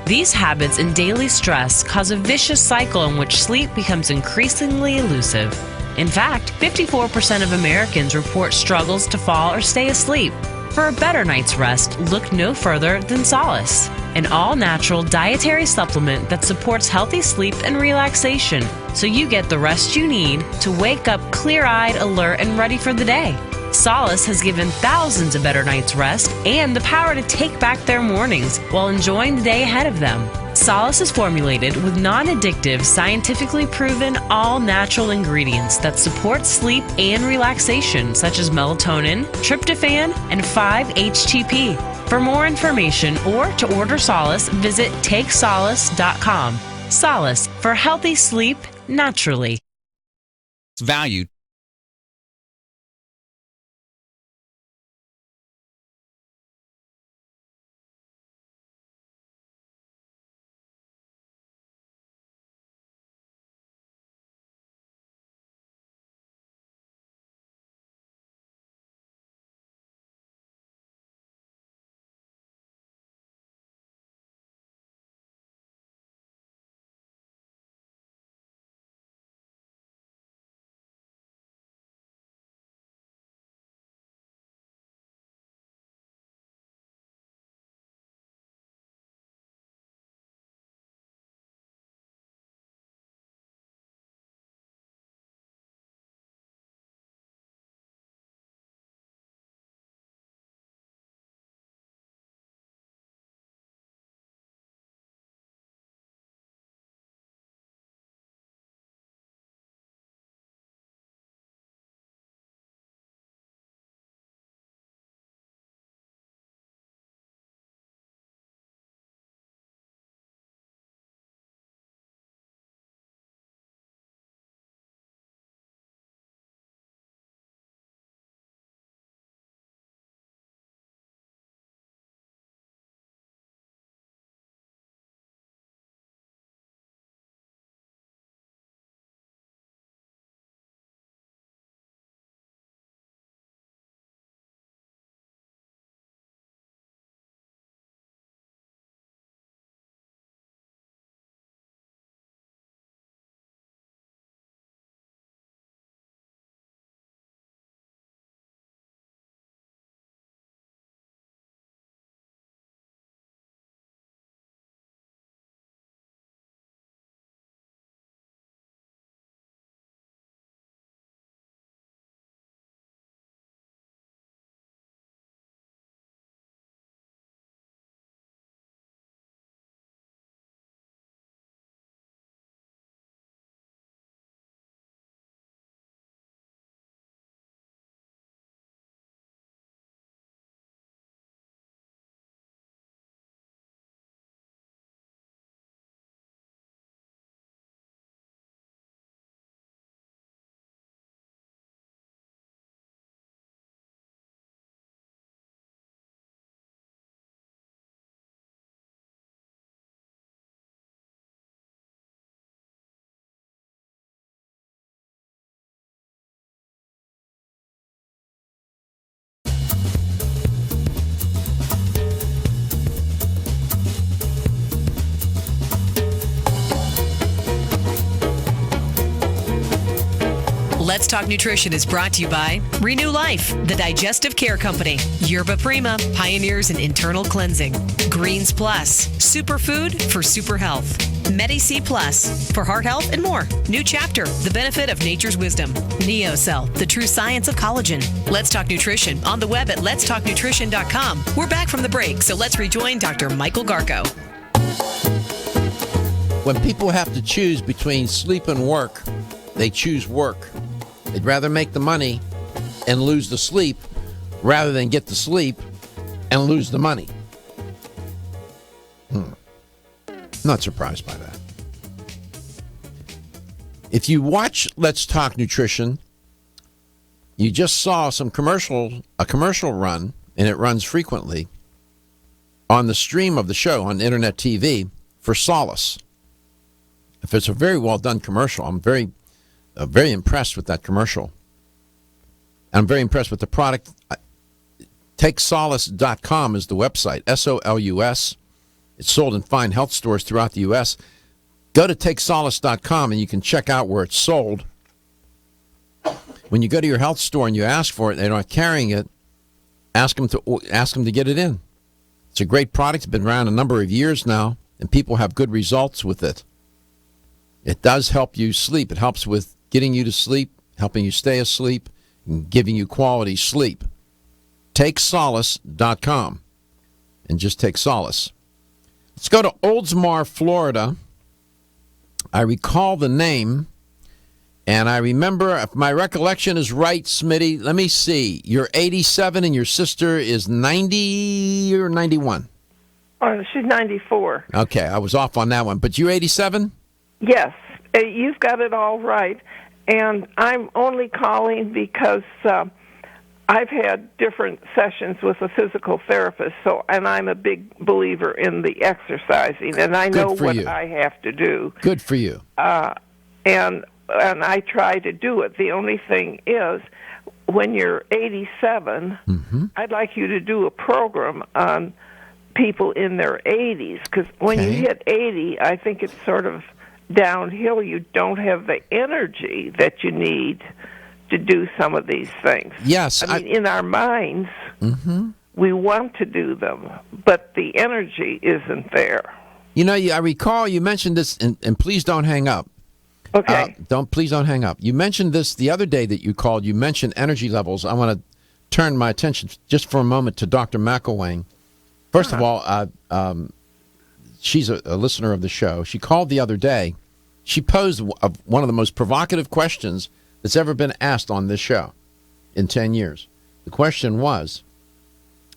These habits and daily stress cause a vicious cycle in which sleep becomes increasingly elusive. In fact, 54% of Americans report struggles to fall or stay asleep. For a better night's rest, look no further than Solus, an all-natural dietary supplement that supports healthy sleep and relaxation, so you get the rest you need to wake up clear-eyed, alert, and ready for the day. Solus has given thousands a better night's rest and the power to take back their mornings while enjoying the day ahead of them. Solus is formulated with non-addictive, scientifically proven, all-natural ingredients that support sleep and relaxation, such as melatonin, tryptophan, and 5-HTP. For more information or to order Solus, visit TakeSolace.com. Solus, for healthy sleep naturally. value. Let's Talk Nutrition is brought to you by Renew Life, the Digestive Care Company, Yerba Prima, pioneers in internal cleansing, Greens Plus, superfood for super health, Medi-C Plus, for heart health and more, New Chapter, the benefit of nature's wisdom, NeoCell, the true science of collagen. Let's Talk Nutrition on the web at letstalknutrition.com. We're back from the break, so let's rejoin Dr. Michael Garko. When people have to choose between sleep and work, they choose work. They'd rather make the money and lose the sleep rather than get the sleep and lose the money. Not surprised by that. If you watch Let's Talk Nutrition, you just saw a commercial run, and it runs frequently, on the stream of the show on internet TV for Solus. If it's a very well done commercial, I'm very impressed with that commercial. I'm very impressed with the product. TakeSolus.com is the website, SOLUS. It's sold in fine health stores throughout the U.S. Go to TakeSolus.com and you can check out where it's sold. When you go to your health store and you ask for it, they're not carrying it, ask them to get it in. It's a great product. It's been around a number of years now, and people have good results with it. It does help you sleep. It helps with getting you to sleep, helping you stay asleep, and giving you quality sleep. TakeSolus.com and just take solace. Let's go to Oldsmar, Florida. I recall the name, and I remember, if my recollection is right, Smitty, let me see. You're 87 and your sister is 90 or 91? She's 94. Okay, I was off on that one. But you're 87? Yes, you've got it all right. And I'm only calling because I've had different sessions with a physical therapist, and I'm a big believer in the exercising, and I know what I have to do. Good for you. And I try to do it. The only thing is, when you're 87, I'd like you to do a program on people in their 80s, because when you hit 80, I think it's sort of downhill. You don't have the energy that you need to do some of these things. Yes. I mean, in our minds, we want to do them, but the energy isn't there. You know, I recall you mentioned this, and please don't hang up. Okay. Please don't hang up. You mentioned this the other day that you called. You mentioned energy levels. I want to turn my attention just for a moment to Dr. McIlwain. First of all, she's a listener of the show. She called the other day. She posed one of the most provocative questions that's ever been asked on this show in 10 years. The question was,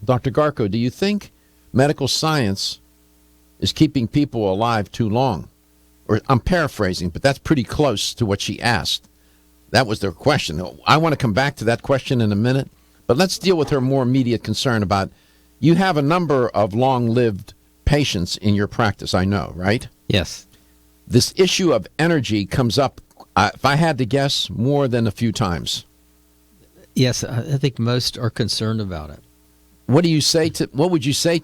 Dr. Garko, do you think medical science is keeping people alive too long? Or I'm paraphrasing, but that's pretty close to what she asked. That was their question. I want to come back to that question in a minute, but let's deal with her more immediate concern about, you have a number of long-lived patients in your practice, I know, right? Yes. This issue of energy comes up, if I had to guess, more than a few times. Yes, I think most are concerned about it. What would you say to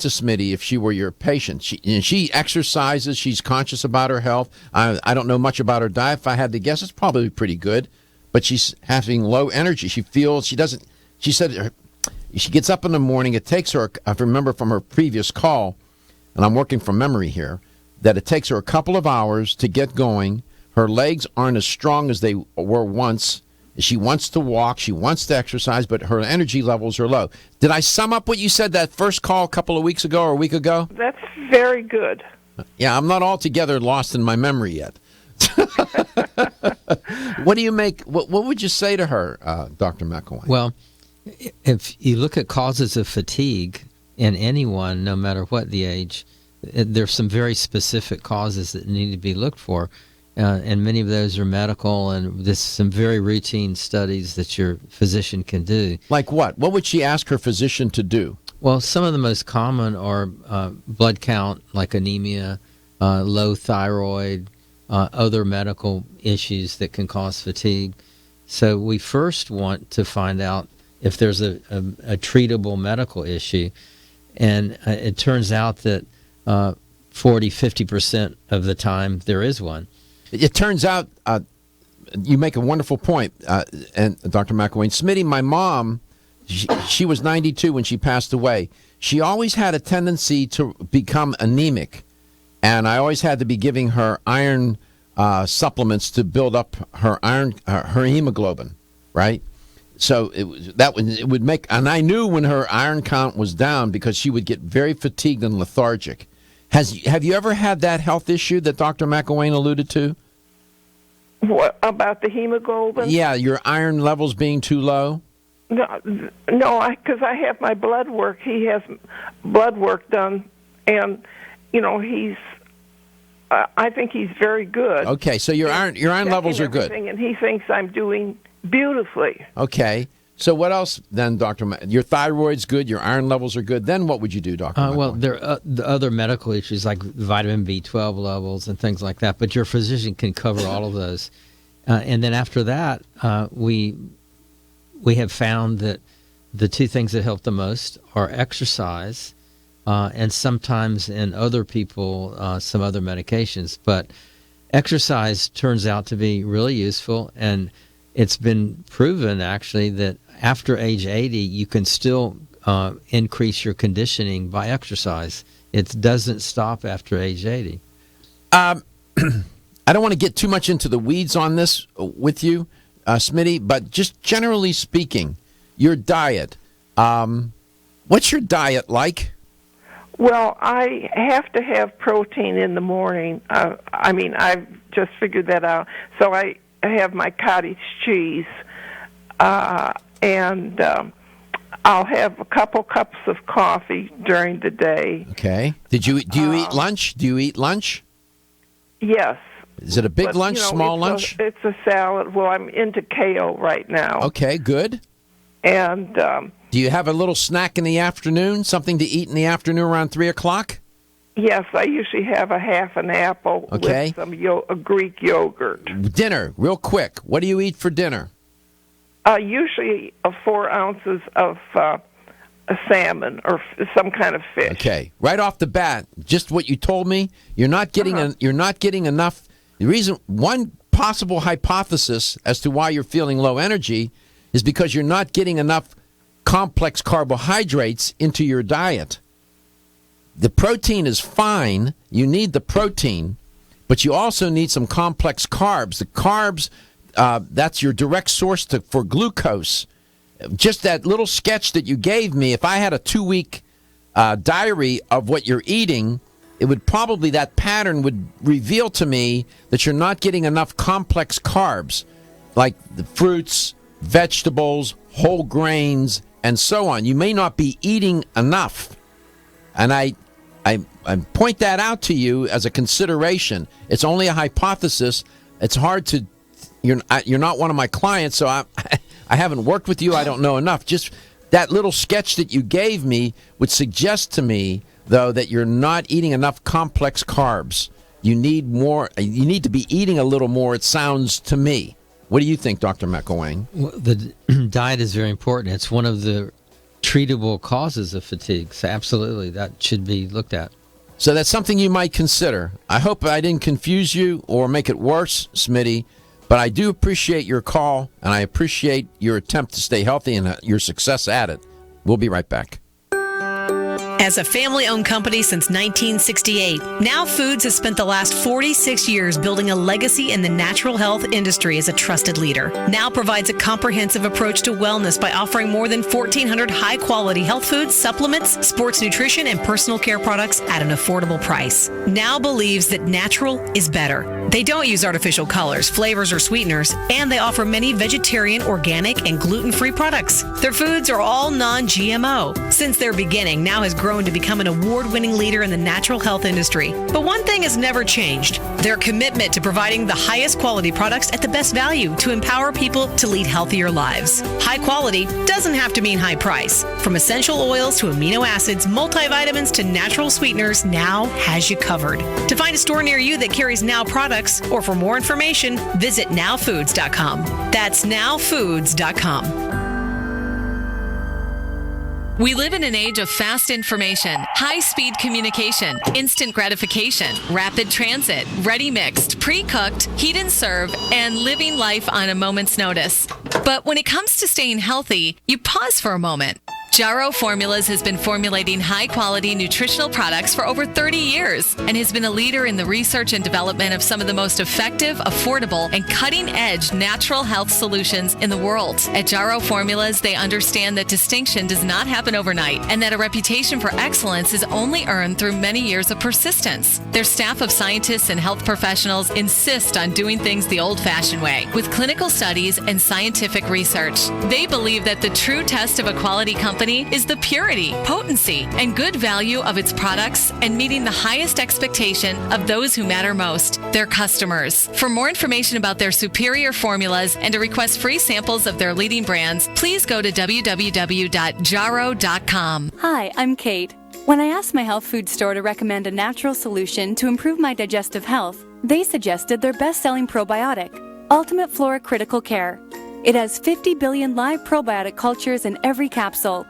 Smitty if she were your patient? She exercises. She's conscious about her health. I don't know much about her diet. If I had to guess, it's probably pretty good. But she's having low energy. She said she gets up in the morning. It takes her, I remember from her previous call, and I'm working from memory here, that it takes her a couple of hours to get going. Her legs aren't as strong as they were once. She wants to walk, she wants to exercise, but her energy levels are low. Did I sum up what you said that first call a couple of weeks ago or a week ago? That's very good. Yeah, I'm not altogether lost in my memory yet. What do you make? What would you say to her, Dr. McIlwain? Well, if you look at causes of fatigue in anyone, no matter what the age, there's some very specific causes that need to be looked for. And many of those are medical, and there's some very routine studies that your physician can do. Like what? What would she ask her physician to do? Well, some of the most common are blood count, like anemia, low thyroid, other medical issues that can cause fatigue. So we first want to find out if there's a treatable medical issue. And it turns out that 40-50% of the time there is one. It turns out, you make a wonderful point, and Dr. McIlwain. Smitty, my mom, she was 92 when she passed away. She always had a tendency to become anemic, and I always had to be giving her iron supplements to build up her iron, her hemoglobin, right? So it would make, and I knew when her iron count was down because she would get very fatigued and lethargic. Have you ever had that health issue that Dr. McIlwain alluded to? What about the hemoglobin? Yeah, your iron levels being too low? No, because I have my blood work. He has blood work done, and he's. I think he's very good. Okay, so your iron levels are good, and he thinks I'm doing beautifully. Okay. So what else then, Dr. Your thyroid's good, your iron levels are good. Then what would you do, Dr. Well, there are the other medical issues like vitamin B12 levels and things like that, but your physician can cover all of those. And then after that, we have found that the two things that help the most are exercise and sometimes in other people, some other medications. But exercise turns out to be really useful, and it's been proven actually that after age 80, you can still increase your conditioning by exercise. It doesn't stop after age 80. I don't want to get too much into the weeds on this with you, Smitty, but just generally speaking, your diet. What's your diet like? Well, I have to have protein in the morning. I've just figured that out. So I have my cottage cheese, and I'll have a couple cups of coffee during the day. Okay. Do you eat lunch? Do you eat lunch? Yes. Is it a big lunch, small lunch? It's a salad. Well, I'm into kale right now. Okay, good. And do you have a little snack in the afternoon, something to eat in the afternoon around 3 o'clock? Yes, I usually have a half an apple with some Greek yogurt. Dinner, real quick. What do you eat for dinner? Usually 4 ounces of a salmon or some kind of fish. Okay, right off the bat, just what you told me, you're not getting you're not getting enough. The reason, one possible hypothesis as to why you're feeling low energy is because you're not getting enough complex carbohydrates into your diet. The protein is fine. You need the protein, but you also need some complex carbs. The carbs, that's your direct source for glucose. Just that little sketch that you gave me, if I had a 2-week diary of what you're eating, it would probably, that pattern would reveal to me that you're not getting enough complex carbs, like the fruits, vegetables, whole grains, and so on. You may not be eating enough. And I point that out to you as a consideration. It's only a hypothesis. It's hard to, you're not one of my clients, so I haven't worked with you. I don't know enough. Just that little sketch that you gave me would suggest to me, though, that you're not eating enough complex carbs. You need more. You need to be eating a little more, it sounds to me. What do you think, Dr. McIlwain? Well, the diet is very important. It's one of the treatable causes of fatigue. So absolutely, that should be looked at. So that's something you might consider. I hope I didn't confuse you or make it worse, Smitty, but I do appreciate your call, and I appreciate your attempt to stay healthy and your success at it. We'll be right back. As a family-owned company since 1968, Now Foods has spent the last 46 years building a legacy in the natural health industry as a trusted leader. Now provides a comprehensive approach to wellness by offering more than 1,400 high-quality health foods, supplements, sports nutrition, and personal care products at an affordable price. Now believes that natural is better. They don't use artificial colors, flavors, or sweeteners, and they offer many vegetarian, organic, and gluten-free products. Their foods are all non-GMO. Since their beginning, Now has grown to become an award-winning leader in the natural health industry. But one thing has never changed: their commitment to providing the highest quality products at the best value to empower people to lead healthier lives. High quality doesn't have to mean high price. From essential oils to amino acids, multivitamins to natural sweeteners, Now has you covered. To find a store near you that carries Now products, or for more information, visit nowfoods.com. That's nowfoods.com. We live in an age of fast information, high-speed communication, instant gratification, rapid transit, ready-mixed, pre-cooked, heat and serve, and living life on a moment's notice. But when it comes to staying healthy, you pause for a moment. Jarrow Formulas has been formulating high-quality nutritional products for over 30 years and has been a leader in the research and development of some of the most effective, affordable, and cutting-edge natural health solutions in the world. At Jarrow Formulas, they understand that distinction does not happen overnight and that a reputation for excellence is only earned through many years of persistence. Their staff of scientists and health professionals insist on doing things the old-fashioned way, with clinical studies and scientific research. They believe that the true test of a quality company is the purity, potency, and good value of its products and meeting the highest expectation of those who matter most, their customers. For more information about their superior formulas and to request free samples of their leading brands, please go to www.jarrow.com. Hi, I'm Kate. When I asked my health food store to recommend a natural solution to improve my digestive health, they suggested their best-selling probiotic, Ultimate Flora Critical Care. It has 50 billion live probiotic cultures in every capsule.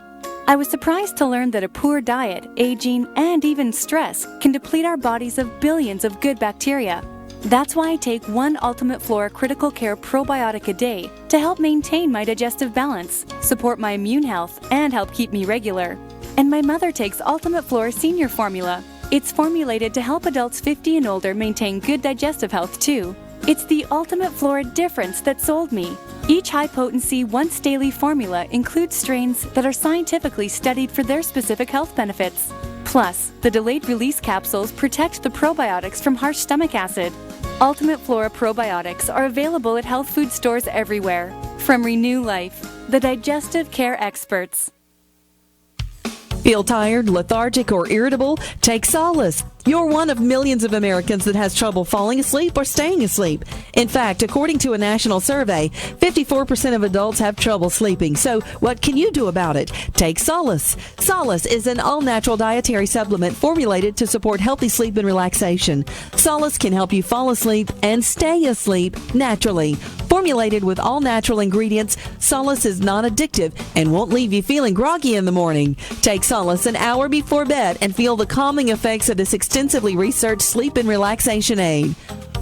I was surprised to learn that a poor diet, aging, and even stress can deplete our bodies of billions of good bacteria. That's why I take one Ultimate Flora Critical Care probiotic a day to help maintain my digestive balance, support my immune health, and help keep me regular. And my mother takes Ultimate Flora Senior Formula. It's formulated to help adults 50 and older maintain good digestive health too. It's the Ultimate Flora difference that sold me. Each high-potency, once-daily formula includes strains that are scientifically studied for their specific health benefits. Plus, the delayed-release capsules protect the probiotics from harsh stomach acid. Ultimate Flora probiotics are available at health food stores everywhere. From Renew Life, the digestive care experts. Feel tired, lethargic, or irritable? Take Solus. You're one of millions of Americans that has trouble falling asleep or staying asleep. In fact, according to a national survey, 54% of adults have trouble sleeping. So what can you do about it? Take Solus. Solus is an all-natural dietary supplement formulated to support healthy sleep and relaxation. Solus can help you fall asleep and stay asleep naturally. Formulated with all-natural ingredients, Solus is non-addictive and won't leave you feeling groggy in the morning. Take Solus an hour before bed and feel the calming effects of this extensively researched sleep and relaxation aid.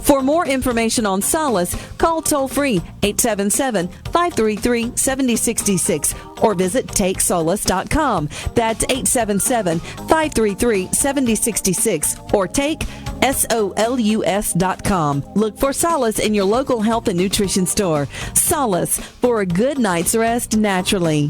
For more information on Solus, call toll-free 877-533-7066 or visit TakeSolus.com. That's 877-533-7066 or take SOLUS.com. Look for Solus in your local health and nutrition store. Solus, for a good night's rest naturally.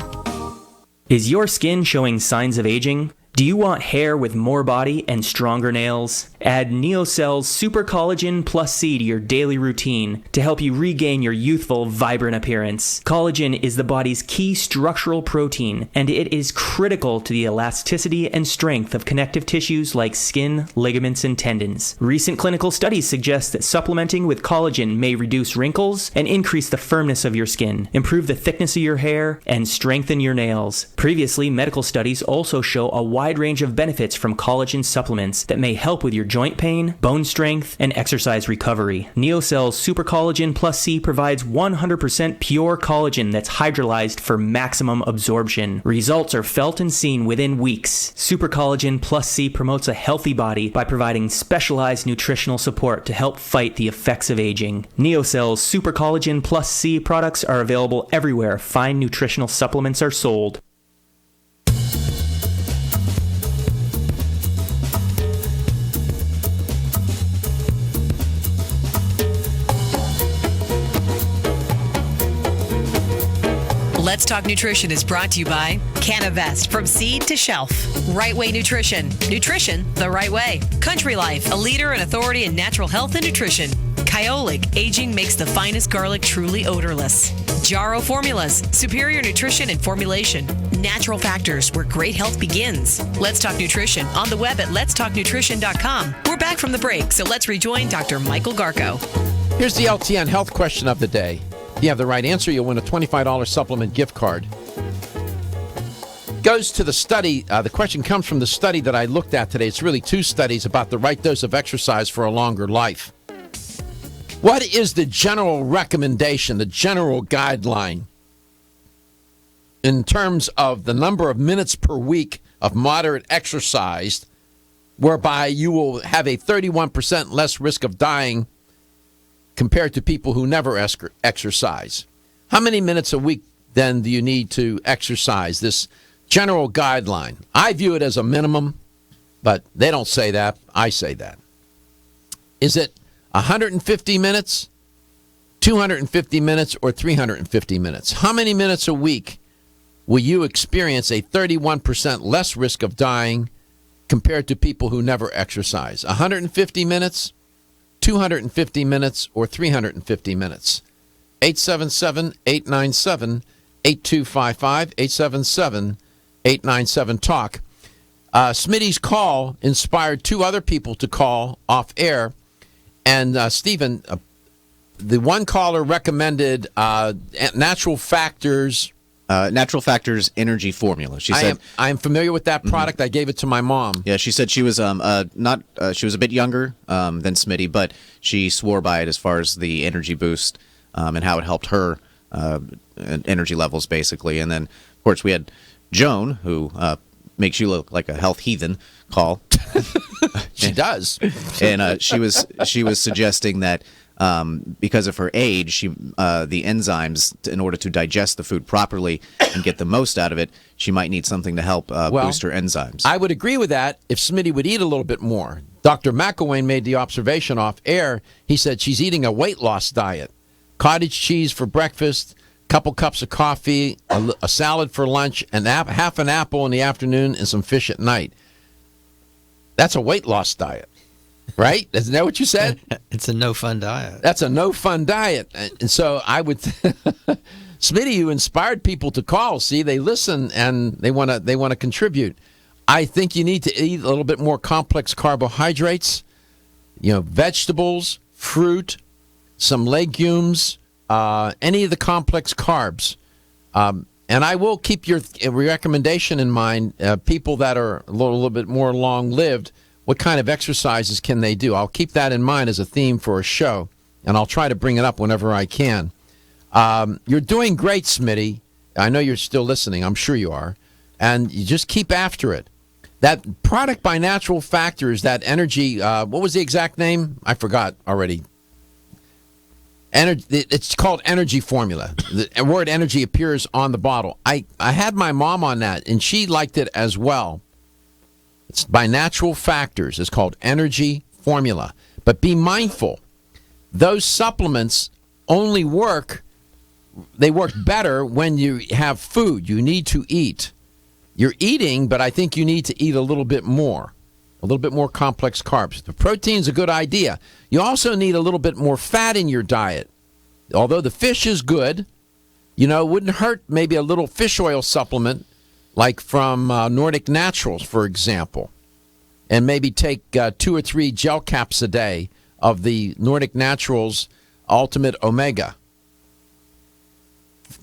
Is your skin showing signs of aging? Do you want hair with more body and stronger nails? Add NeoCell's Super Collagen Plus C to your daily routine to help you regain your youthful, vibrant appearance. Collagen is the body's key structural protein, and it is critical to the elasticity and strength of connective tissues like skin, ligaments, and tendons. Recent clinical studies suggest that supplementing with collagen may reduce wrinkles and increase the firmness of your skin, improve the thickness of your hair, and strengthen your nails. Previously, medical studies also show a wide range of benefits from collagen supplements that may help with your joint pain, bone strength, and exercise recovery. NeoCell's Super Collagen Plus C provides 100% pure collagen that's hydrolyzed for maximum absorption. Results are felt and seen within weeks. Super Collagen Plus C promotes a healthy body by providing specialized nutritional support to help fight the effects of aging. NeoCell's Super Collagen Plus C products are available everywhere fine nutritional supplements are sold. Let's Talk Nutrition is brought to you by Canavest, from seed to shelf. Right Way Nutrition. Nutrition the right way. Country Life, a leader and authority in natural health and nutrition. Kyolic, aging makes the finest garlic truly odorless. Jarrow Formulas, superior nutrition and formulation. Natural Factors, where great health begins. Let's Talk Nutrition, on the web at letstalknutrition.com. We're back from the break, so let's rejoin Dr. Michael Garko. Here's the LTN health question of the day. If you have the right answer, you'll win a $25 supplement gift card. Goes to the study. The question comes from the study that I looked at today. It's really two studies about the right dose of exercise for a longer life. What is the general recommendation, the general guideline in terms of the number of minutes per week of moderate exercise, whereby you will have a 31% less risk of dying compared to people who never exercise? How many minutes a week, then, do you need to exercise? This general guideline. I view it as a minimum, but they don't say that. I say that. Is it 150 minutes, 250 minutes, or 350 minutes? How many minutes a week will you experience a 31% less risk of dying compared to people who never exercise? 150 minutes, 250 minutes, or 350 minutes? 877-897-8255, 877-897-TALK. Smitty's call inspired two other people to call off air. And, Stephen, the one caller recommended Natural Factors. Natural Factors energy formula. She said, I am familiar with that product. Mm-hmm. I gave it to my mom. Yeah, she said she was she was a bit younger than Smitty, but she swore by it as far as the energy boost and how it helped her energy levels, basically. And then, of course, we had Joan, who makes you look like a health heathen, call. She does. And she was suggesting that because of her age, the enzymes, in order to digest the food properly and get the most out of it, she might need something to help boost her enzymes. I would agree with that if Smitty would eat a little bit more. Dr. McIlwain made the observation off air. He said she's eating a weight loss diet. Cottage cheese for breakfast, couple cups of coffee, a salad for lunch, and half an apple in the afternoon, and some fish at night. That's a weight loss diet. Right? Isn't that what you said? It's a no-fun diet. That's a no-fun diet. And so I would... Smitty, you inspired people to call. See, they listen and they want to contribute. I think you need to eat a little bit more complex carbohydrates, vegetables, fruit, some legumes, any of the complex carbs. And I will keep your recommendation in mind, people that are a little bit more long-lived, what kind of exercises can they do? I'll keep that in mind as a theme for a show, and I'll try to bring it up whenever I can. You're doing great, Smitty. I know you're still listening. I'm sure you are. And you just keep after it. That product by Natural Factors, that energy, what was the exact name? I forgot already. It's called Energy Formula. The word energy appears on the bottle. I had my mom on that, and she liked it as well. It's by Natural Factors. It's called Energy Formula. But be mindful. Those supplements only work better when you have food. You need to eat. You're eating, but I think you need to eat a little bit more complex carbs. The protein's a good idea. You also need a little bit more fat in your diet. Although the fish is good, it wouldn't hurt maybe a little fish oil supplement, like from Nordic Naturals, for example. And maybe take 2 or 3 gel caps a day of the Nordic Naturals Ultimate Omega.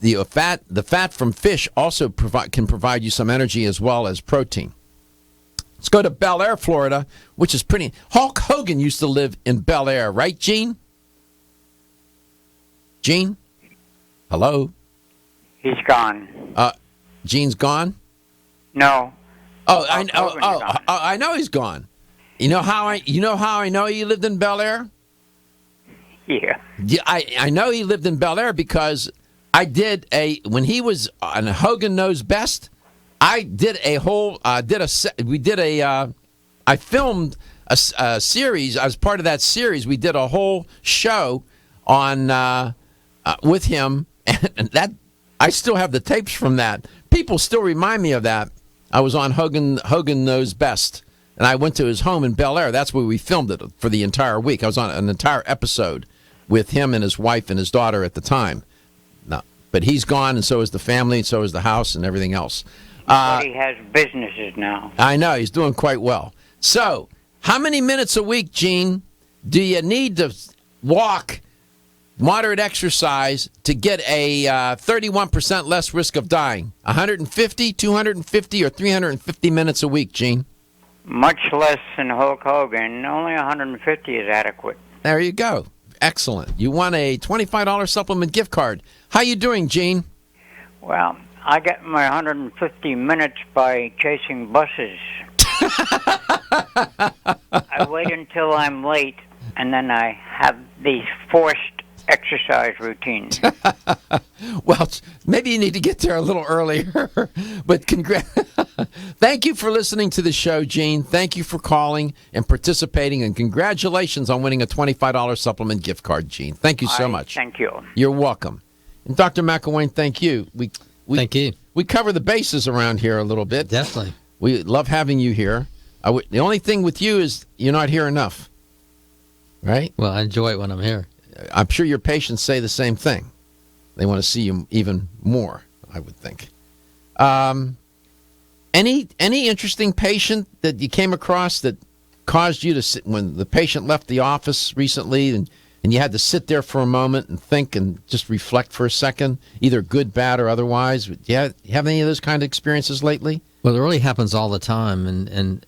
The fat from fish also can provide you some energy as well as protein. Let's go to Bel Air, Florida, which is pretty. Hulk Hogan used to live in Bel Air, right, Gene? Gene? Hello? He's gone. Gene's gone? No. Oh, I know he's gone. You know how I know he lived in Bel Air? Yeah. I know he lived in Bel Air because I did when he was on Hogan Knows Best. I did I filmed a series. As part of that series, we did a whole show on with him, and that I still have the tapes from that. People still remind me of that. I was on Hogan Knows Best, and I went to his home in Bel Air. That's where we filmed it for the entire week. I was on an entire episode with him and his wife and his daughter at the time. No, but he's gone, and so is the family, and so is the house, and everything else. But he has businesses now. I know. He's doing quite well. So, how many minutes a week, Gene, do you need to walk, moderate exercise, to get a 31% less risk of dying? 150, 250, or 350 minutes a week, Gene? Much less than Hulk Hogan. Only 150 is adequate. There you go. Excellent. You want a $25 supplement gift card. How you doing, Gene? Well, I get my 150 minutes by chasing buses. I wait until I'm late, and then I have these forced exercise routines. Well, maybe you need to get there a little earlier. But thank you for listening to the show, Gene. Thank you for calling and participating, and congratulations on winning a $25 supplement gift card, Gene. Thank you so much. Thank you. You're welcome. And Dr. McIlwain, thank you. Thank you. We cover the bases around here a little bit. Definitely. We love having you here. The only thing with you is you're not here enough, right? Well, I enjoy it when I'm here. I'm sure your patients say the same thing. They want to see you even more, I would think. Any interesting patient that you came across that caused you to sit when the patient left the office recently and you had to sit there for a moment and think and just reflect for a second, either good, bad, or otherwise? Do you have any of those kind of experiences lately? Well, it really happens all the time, and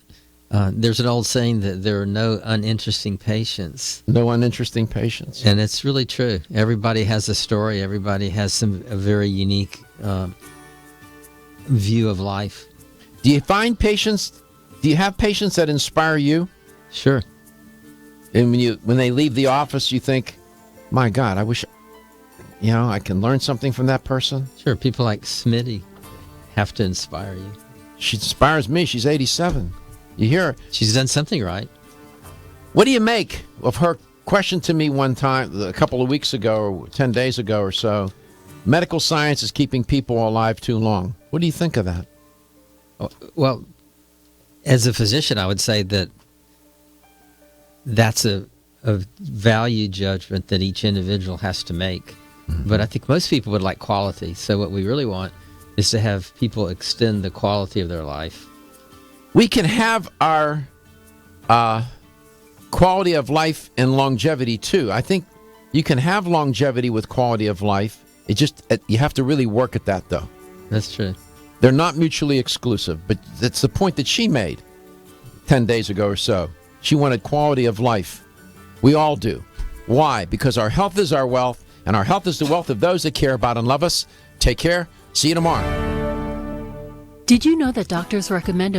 there's an old saying that there are no uninteresting patients. No uninteresting patients. And it's really true. Everybody has a story. Everybody has a very unique view of life. Do you have patients that inspire you? Sure. And when they leave the office, you think, my God, I wish, I can learn something from that person? Sure. People like Smitty have to inspire you. She inspires me. She's 87. You hear her? She's done something right. What do you make of her question to me one time, a couple of weeks ago, or 10 days ago or so? Medical science is keeping people alive too long. What do you think of that? Well, as a physician, I would say that that's a value judgment that each individual has to make. Mm-hmm. But I think most people would like quality. So what we really want is to have people extend the quality of their life We can have our quality of life and longevity too. I think you can have longevity with quality of life. It just you have to really work at that, though. That's true. They're not mutually exclusive, but that's the point that she made 10 days ago or so. She wanted quality of life. We all do. Why? Because our health is our wealth, and our health is the wealth of those that care about and love us. Take care. See you tomorrow. Did you know that doctors recommend